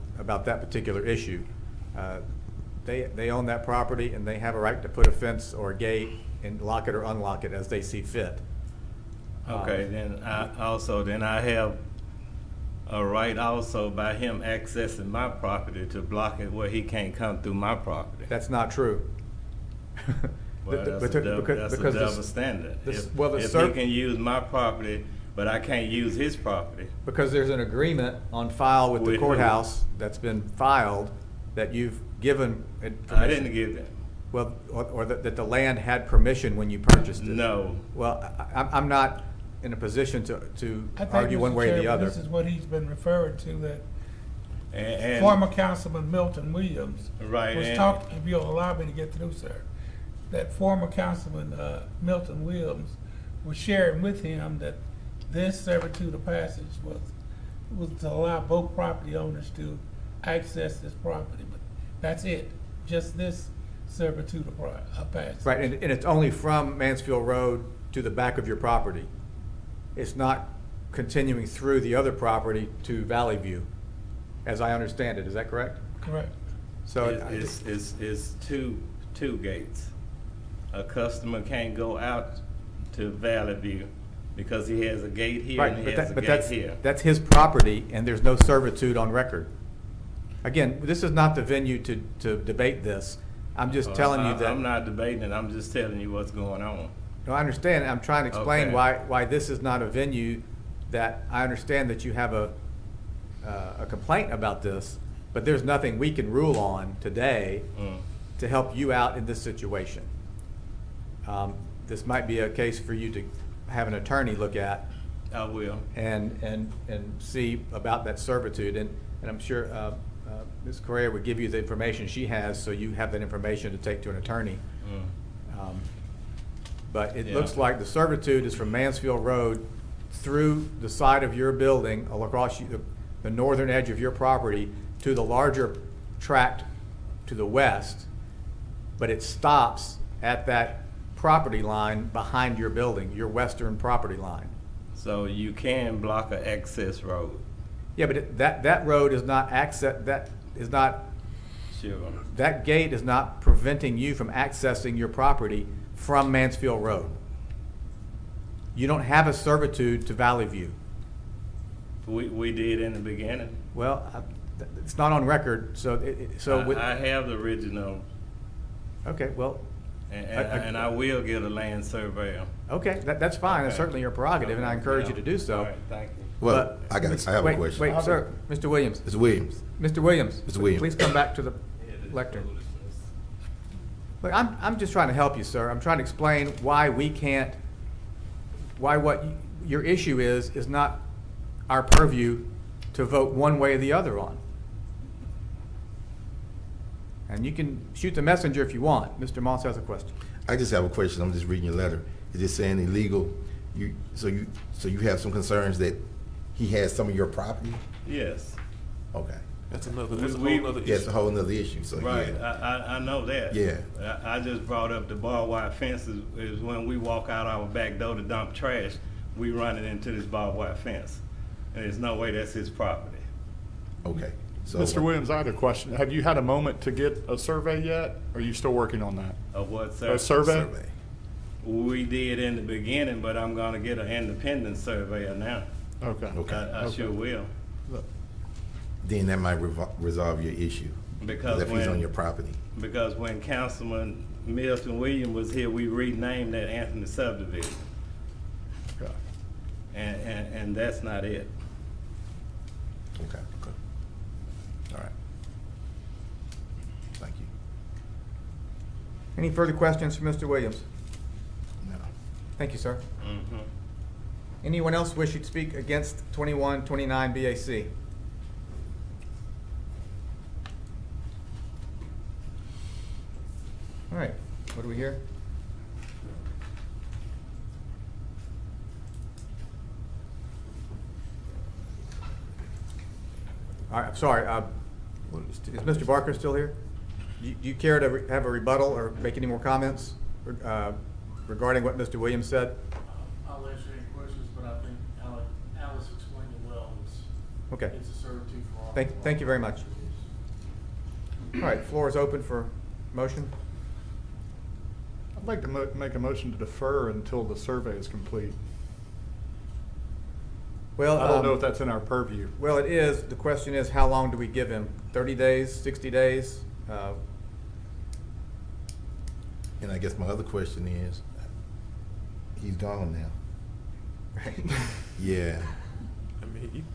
that particular issue. They own that property, and they have a right to put a fence or a gate and lock it or unlock it as they see fit. Okay, then I have a right also by him accessing my property to block it where he can't come through my property. That's not true. Well, that's a double standard. If he can use my property, but I can't use his property. Because there's an agreement on file with the With who? courthouse that's been filed that you've given permission. I didn't give them. Well, or that the land had permission when you purchased it. No. Well, I'm not in a position to I think, argue one Mr. way or the Chairman, other. this is what he's been referring to, that And former Councilman Milton Williams Right, was and- talking, if you'll allow me to get through, sir, that former Councilman Milton Williams was sharing with him that this servitude of passage was to allow both property owners to access this property, but that's it, just this servitude of passage. Right, and it's only from Mansfield Road to the back of your property. It's not continuing through the other property to Valley View, as I understand it. Is that correct? Correct. So It's two gates. A customer can't go out to Valley View because he has a gate here and he has a gate here. That's his property, and there's no servitude on record. Again, this is not the venue to debate this. I'm just telling you that. I'm not debating it, I'm just telling you what's going on. No, I understand. I'm trying to explain Okay. why this is not a venue that, I understand that you have a complaint about this, but there's nothing we can rule on today to help you out in this situation. This might be a case for you to have an attorney look at I will. and see about that servitude. And I'm sure Ms. Correa would give you the information she has, so you have that information to take to an attorney. But it looks like the servitude is from Mansfield Road through the side of your building, all across the northern edge of your property, to the larger tract to the west, but it stops at that property line behind your building, your western property line. So you can block an access road. Yeah, but that road is not Sure. that gate is not preventing you from accessing your property from Mansfield Road. You don't have a servitude to Valley View. We did in the beginning. Well, it's not on record, so, I have the original, okay, well, and I will get a land surveyor. okay, that's fine, it's Okay. certainly your prerogative, and I encourage you to do so. All right, thank you. Well, But- I have a Wait, question. Wait, sir, Mr. Williams. Mr. Williams, Mr. Williams. Mr. Williams. Please come back to the lectern. Look, I'm just trying to help you, sir. I'm trying to explain why we can't, why what your issue is not our purview to vote one way or the other on. And you can shoot the messenger if you want. Mr. Moss has a question. I just have a question. I'm just reading your letter. Is it saying illegal? So you have some concerns that he has some of your property? Yes, Okay. That's a whole other Yeah, it's issue. a whole nother issue, so right, yeah. I know that. Yeah. I just brought up the barbed wire fences is when we walk out our back door to dump trash, we run it into this barbed wire fence. And there's no way that's his property. Okay. So Mr. Williams, I had a question. Have you had a moment to get a survey yet? Or are you still working on that? Of what, sir? A survey? We did in the beginning, but I'm gonna get an independent surveyor now. Okay. Okay. I sure will. Then that might resolve your issue. Because if he's when- on your property. Because when Councilman Milton Williams was here, we renamed that Anthony subdivision. Okay. And that's not it. Okay. All right. Thank you. Any further questions for Mr. Williams? No. Thank you, sir. Mhm. Anyone else wishing to speak against 2129 BAC? All right, what do we hear? All right, I'm sorry, is Mr. Barker still here? Do you care to have a rebuttal or make any more comments regarding what Mr. Williams said? I'll answer any questions, but I think Alice explained it well. Okay. It's a servitude for all. Thank you very much. All right, floor is open for motion. I'd like to make a motion to defer until the survey is complete. Well, I don't know if that's in our purview. Well, it is. The question is, how long do we give him? 30 days, 60 days? And I guess my other question is, he's gone now. Right. Yeah. I mean,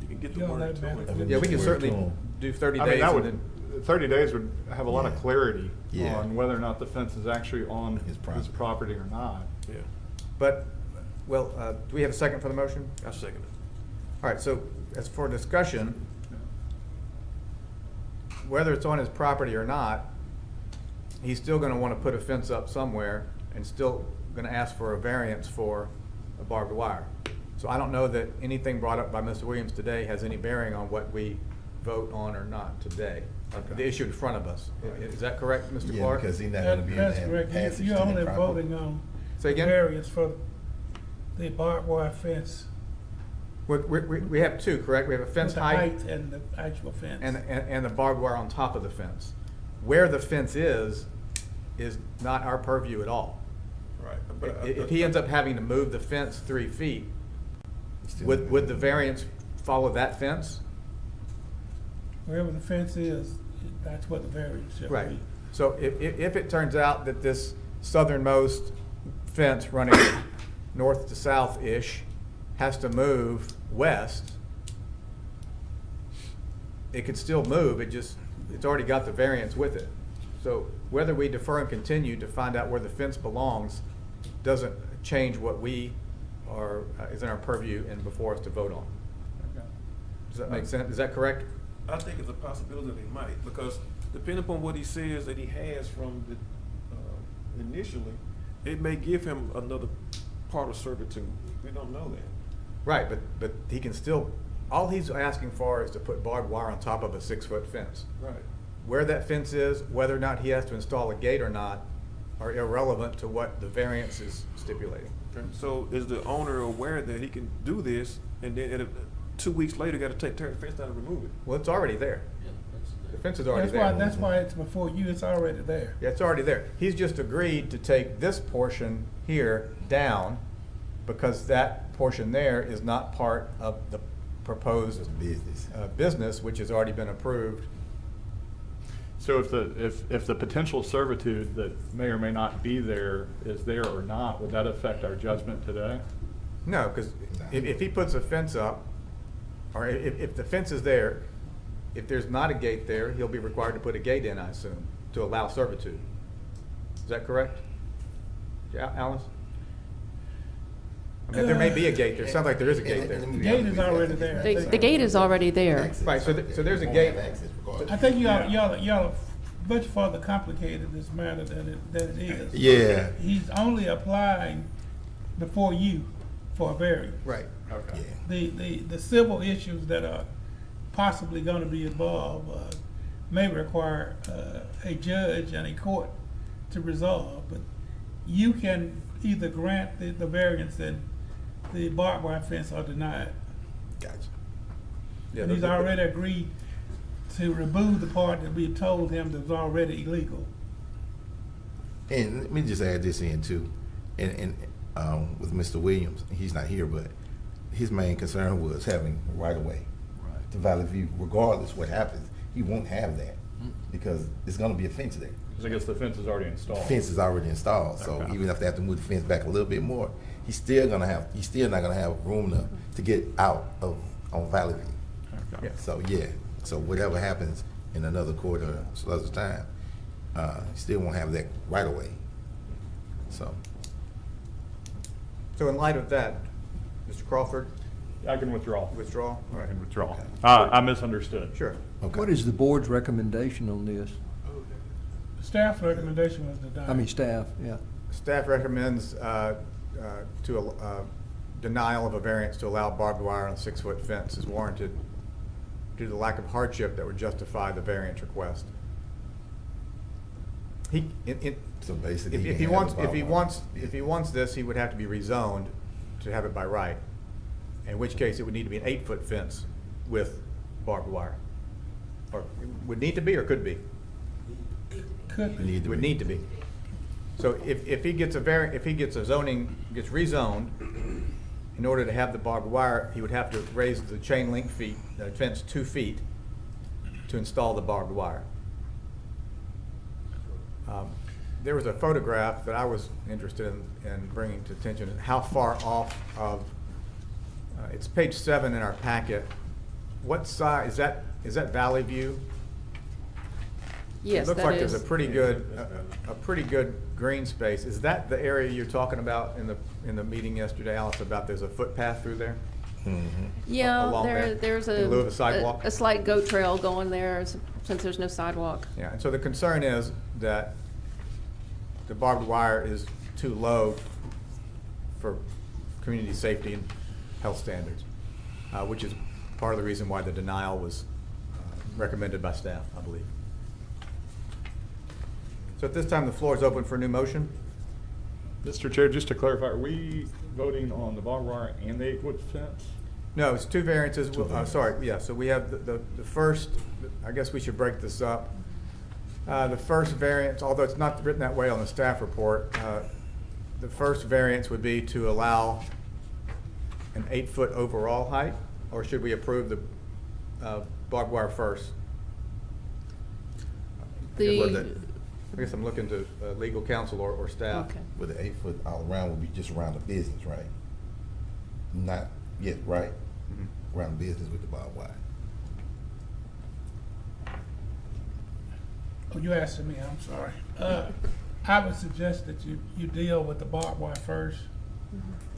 you can get the Yeah, word that to matters. him. Yeah, we can Word certainly to him. do 30 I days. mean, that and would, then- 30 days would have a lot of Yeah. clarity Yeah. on whether or not the fence is actually on His his property or not. Yeah, But, well, do we have a second for the motion? I second it. All right, so as for discussion, whether it's on his property or not, he's still gonna wanna put a fence up somewhere and still gonna ask for a variance for a barbed wire. So I don't know that anything brought up by Mr. Williams today has any bearing on what we vote on or not today. The issue in front of us. Is that correct, Mr. Yeah, Clark? because he's not gonna be able That's to have correct. passage You're to only that property. voting on Say again? variance for the barbed wire fence. We have two, correct? We have a fence The height and the actual fence. and the barbed wire on top of the fence. Where the fence is not our purview at all. Right. If he ends up having to move the fence 3 feet, Still would the variance follow that fence? Wherever the fence is, that's what the variance should Right. be. So if it turns out that this southernmost fence running north to south-ish has to move west, it could still move, it's already got the variance with it. So whether we defer and continue to find out where the fence belongs doesn't change what we are, is in our purview and before us to vote on. Does that make sense? Is that correct? I think it's a possibility that he might, because depending upon what he says that he has from the, initially, it may give him another part of servitude. We don't know that. Right, but he can still, all he's asking for is to put barbed wire on top of a 6-foot fence. Right. Where that fence is, whether or not he has to install a gate or not, are irrelevant to what the variance is stipulating. So is the owner aware that he can do this, and then 2 weeks later, got to tear the fence down and remove it? Well, it's already there. The fence is already That's there. why it's before you, it's already there. Yeah, it's already there. He's just agreed to take this portion here down because that portion there is not part of the proposed business, which has already been approved. So if the potential servitude that may or may not be there is there or not, would that affect our judgment today? No, because if he puts a fence up, or if the fence is there, if there's not a gate there, he'll be required to put a gate in, I assume, to allow servitude. Is that correct? Yeah, Alice? I mean, there may be a gate there. It sounds like there is a gate there. The gate is already there. The gate is already there. Right, so there's a gate. I think y'all are much further complicated this matter than it is. Yeah. He's only applying before you for a variance. Right. Okay. The civil issues that are possibly gonna be involved, may require, a judge and a court to resolve, but you can either grant the variance and the barbed wire fence or deny it. Gotcha. Yeah, And he's already agreed to remove the part that we told him that was already illegal. And let me just add this in too, and with Mr. Williams, he's not here, but his main concern was having right of way to Valley View. Regardless what happens, he won't have that because there's going to be a fence there. Because I guess the fence is already installed. Fence is already installed, so Okay. even if they have to move the fence back a little bit more, he's still not gonna have room to get out on Valley View. Okay. Yeah. So yeah, so whatever happens in another quarter or some other time, he still won't have that right away. So So in light of that, Mr. Crawford, I can withdraw. withdraw? All I right. can withdraw. Okay. I misunderstood. Sure. okay. What is the board's recommendation on this? Staff's recommendation was denied. I mean, staff, yeah. Staff recommends denial of a variance to allow barbed wire on a 6-foot fence is warranted due to the lack of hardship that would justify the variance request. So basically, If he he can have wants, the if he barbed wants, wire. if he wants this, he would have to be rezoned to have it by right. In which case, it would need to be an 8-foot fence with barbed wire. Or it would need to be or could be? Could be. Need to Would be. need to be. So if he gets a zoning, gets rezoned, in order to have the barbed wire, he would have to raise the chain link fence 2 feet to install the barbed wire. There was a photograph that I was interested in bringing to attention, how far off of, it's page 7 in our packet. What side, is that Valley View? Yes, It looks that like is. there's a pretty good green space. Is that the area you're talking about in the meeting yesterday, Alice, about there's a footpath through there? Yeah, along there, there's in lieu of a sidewalk? a slight goat trail going there since there's no sidewalk. Yeah, and so the concern is that the barbed wire is too low for community safety and health standards, which is part of the reason why the denial was recommended by staff, I believe. So at this time, the floor is open for a new motion. Mr. Chair, just to clarify, are we voting on the barbed wire and the 8-foot fence? No, it's 2 variances. Sorry, yeah, so we have the first, I guess we should break this up. The first variance, although it's not written that way on the staff report, the first variance would be to allow an 8-foot overall height, or should we approve the barbed wire first? I guess I'm looking to legal counsel or staff. Okay. With the 8-foot all around would be just around the business, right? Not yet, right? Around the business with the barbed wire. Oh, you asking me, I'm sorry. I would suggest that you deal with the barbed wire first.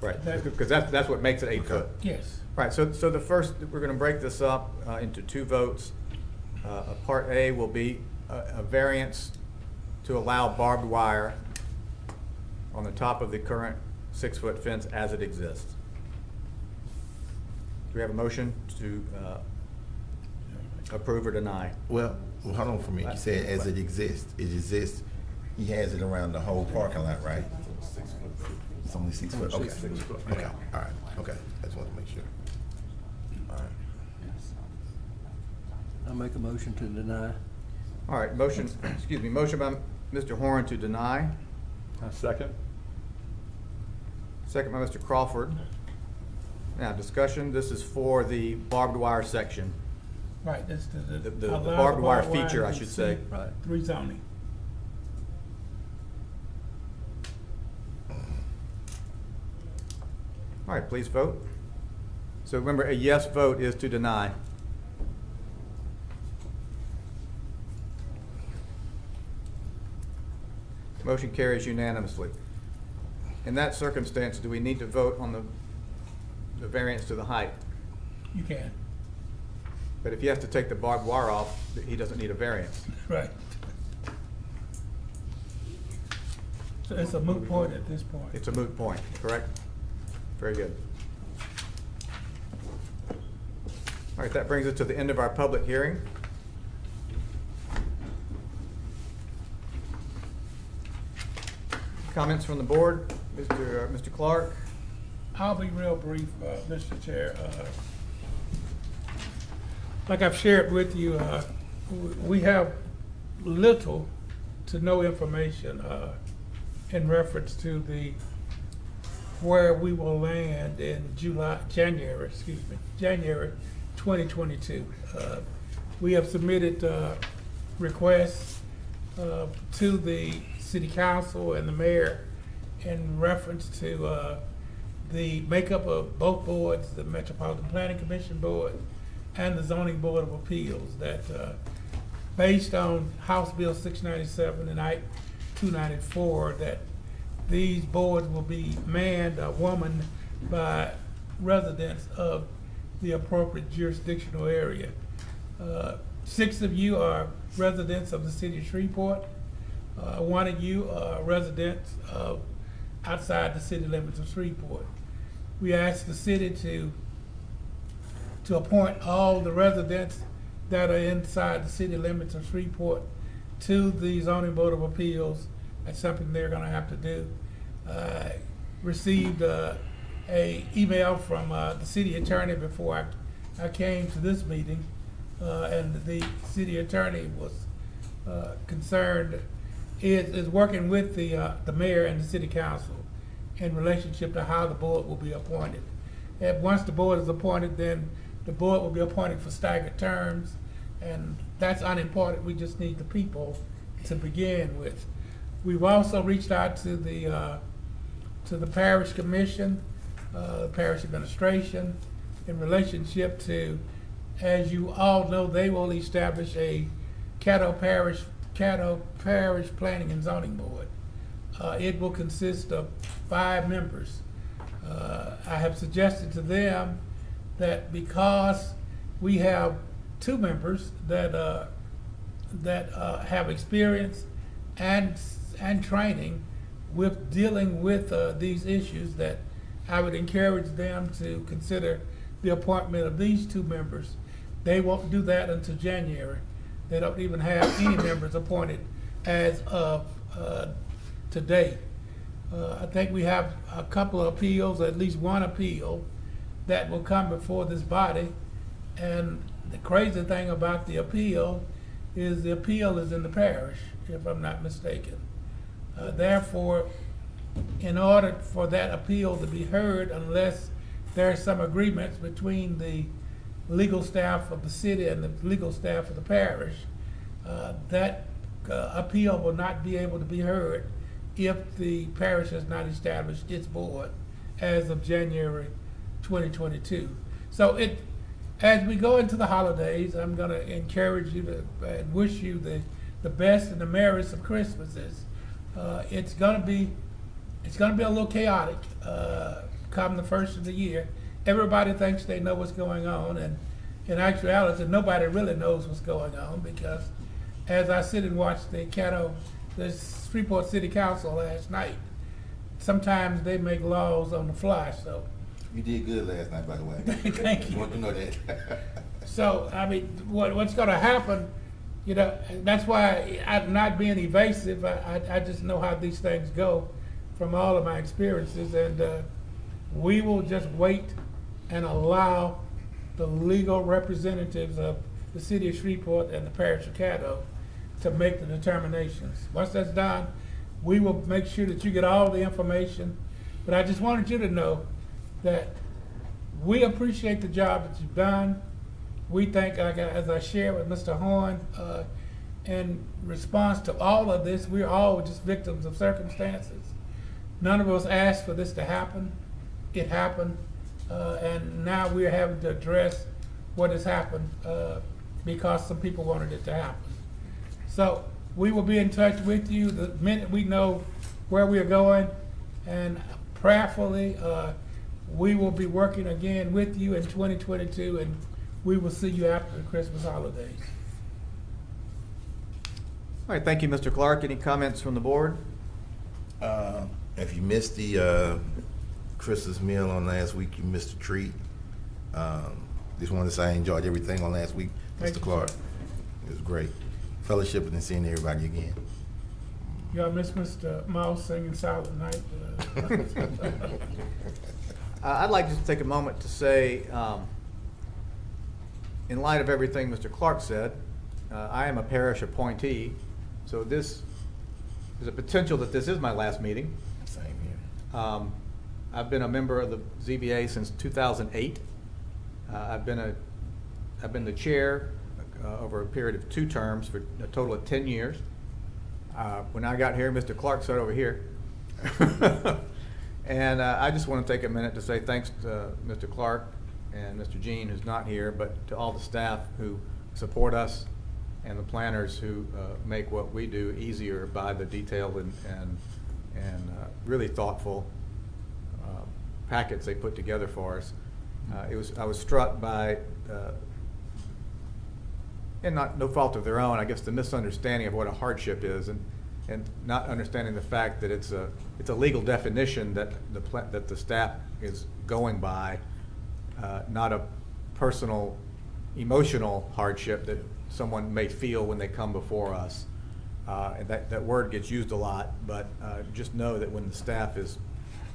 Right, because that's what makes it 8 foot. Yes. Right, so the first, we're gonna break this up into 2 votes. Part A will be a variance to allow barbed wire on the top of the current 6-foot fence as it exists. Do we have a motion to approve or deny? Well, hold on for me. You said as it exists. It exists. He has it around the whole parking lot, right? It's only 6 foot. Okay. Okay. All right. Okay. I just want to make sure. All right. I make a motion to deny. All right, motion by Mr. Horn to deny, Second? Second by Mr. Crawford. Now, discussion, this is for the barbed wire section. Right, that's The allow barbed wire wire feature, I in should say. Right. rezoning. All right, please vote. So remember, a yes vote is to deny. Motion carries unanimously. In that circumstance, do we need to vote on the variance to the height? You can, But if you have to take the barbed wire off, he doesn't need a variance. right. So it's a moot point at this point. It's a moot point, correct? Very good. All right, that brings us to the end of our public hearing. Comments from the board? Mr. Clark? I'll be real brief, Mr. Chair. Like I've shared with you, we have little to no information in reference to where we will land in January 2022. We have submitted requests to the city council and the mayor in reference to the makeup of both boards, the Metropolitan Planning Commission Board and the Zoning Board of Appeals, that based on House Bill 697 and Act 294, that these boards will be manned or womaned by residents of the appropriate jurisdictional area. 6 of you are residents of the city of Shreveport. 1 of you are residents of outside the city limits of Shreveport. We asked the city to appoint all the residents that are inside the city limits of Shreveport to the Zoning Board of Appeals. That's something they're gonna have to do. Received a email from the city attorney before I came to this meeting, and the city attorney was concerned, is working with the mayor and the city council in relationship to how the board will be appointed. And once the board is appointed, then the board will be appointed for staggered terms, and that's unimportant. We just need the people to begin with. We've also reached out to the parish commission, parish administration, in relationship to, as you all know, they will establish a Caddo Parish Planning and Zoning Board. It will consist of 5 members. I have suggested to them that because we have 2 members that have experience and training with dealing with these issues, that I would encourage them to consider the appointment of these 2 members. They won't do that until January. They don't even have any members appointed as of today. I think we have a couple of appeals, at least 1 appeal, that will come before this body. And the crazy thing about the appeal is the appeal is in the parish, if I'm not mistaken. Therefore, in order for that appeal to be heard, unless there's some agreements between the legal staff of the city and the legal staff of the parish, that appeal will not be able to be heard if the parish has not established its board as of January 2022. So as we go into the holidays, I'm going to encourage you to and wish you the best and the merriest of Christmases. It's going to be a little chaotic come the first of the year. Everybody thinks they know what's going on, and in actuality, nobody really knows what's going on, because as I sit and watch the Shreveport City Council last night, sometimes they make laws on the fly. So You did good last night, by the way. Thank you. Want to know that. So, I mean, what's gonna happen, you know, that's why I'm not being evasive. I just know how these things go from all of my experiences, and we will just wait and allow the legal representatives of the city of Shreveport and the parish of Caddo to make the determinations. Once that's done, we will make sure that you get all the information But I just wanted you to know that we appreciate the job that you've done. We think, as I shared with Mr. Horn, in response to all of this, we're all just victims of circumstances. None of us asked for this to happen. It happened, and now we're having to address what has happened because some people wanted it to happen. So we will be in touch with you the minute we know where we are going, and prayerfully, we will be working again with you in 2022, and we will see you after the Christmas holidays. All right, thank you, Mr. Clark. Any comments from the board? If you missed the Christmas meal on last week, you missed a treat. Just wanted to say I enjoyed everything on last week, Thank Mr. you, Clark. sir. It was great. Fellowshipping and seeing everybody again. Y'all miss Mr. Mouse singing Silent Night. I'd like to just take a moment to say, in light of everything Mr. Clark said, I am a parish appointee, so there's a potential that this is my last meeting. Same here. I've been a member of the ZBA since 2008. I've been the chair over a period of 2 terms for a total of 10 years. When I got here, Mr. Clark sat over here. And I just want to take a minute to say thanks to Mr. Clark and Mr. Jean, who's not here, but to all the staff who support us and the planners who make what we do easier by the detailed and really thoughtful packets they put together for us. I was struck by, and no fault of their own, I guess, the misunderstanding of what a hardship is, and not understanding the fact that it's a legal definition that the staff is going by, not a personal, emotional hardship that someone may feel when they come before us. And that word gets used a lot, but just know that when the staff is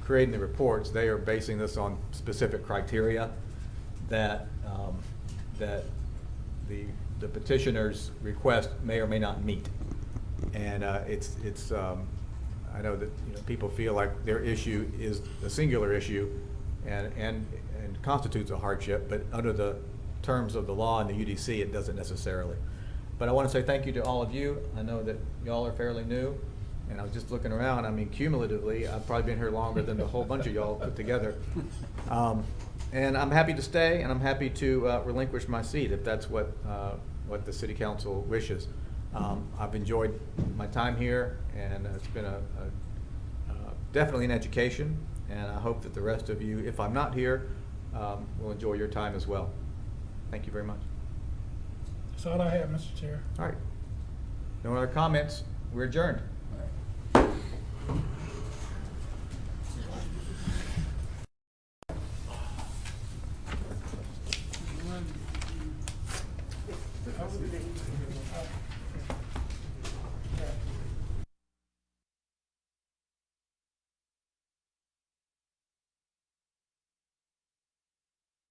creating the reports, they are basing this on specific criteria that the petitioner's request may or may not meet. And I know that people feel like their issue is a singular issue and constitutes a hardship, but under the terms of the law and the UDC, it doesn't necessarily. But I want to say thank you to all of you. I know that y'all are fairly new, and I was just looking around. I mean, cumulatively, I've probably been here longer than the whole bunch of y'all put together. And I'm happy to stay, and I'm happy to relinquish my seat if that's what the City Council wishes. I've enjoyed my time here, and it's been definitely an education, and I hope that the rest of you, if I'm not here, will enjoy your time as well. Thank you very much. That's all I have, Mr. Chair. All right. No other comments? We're adjourned.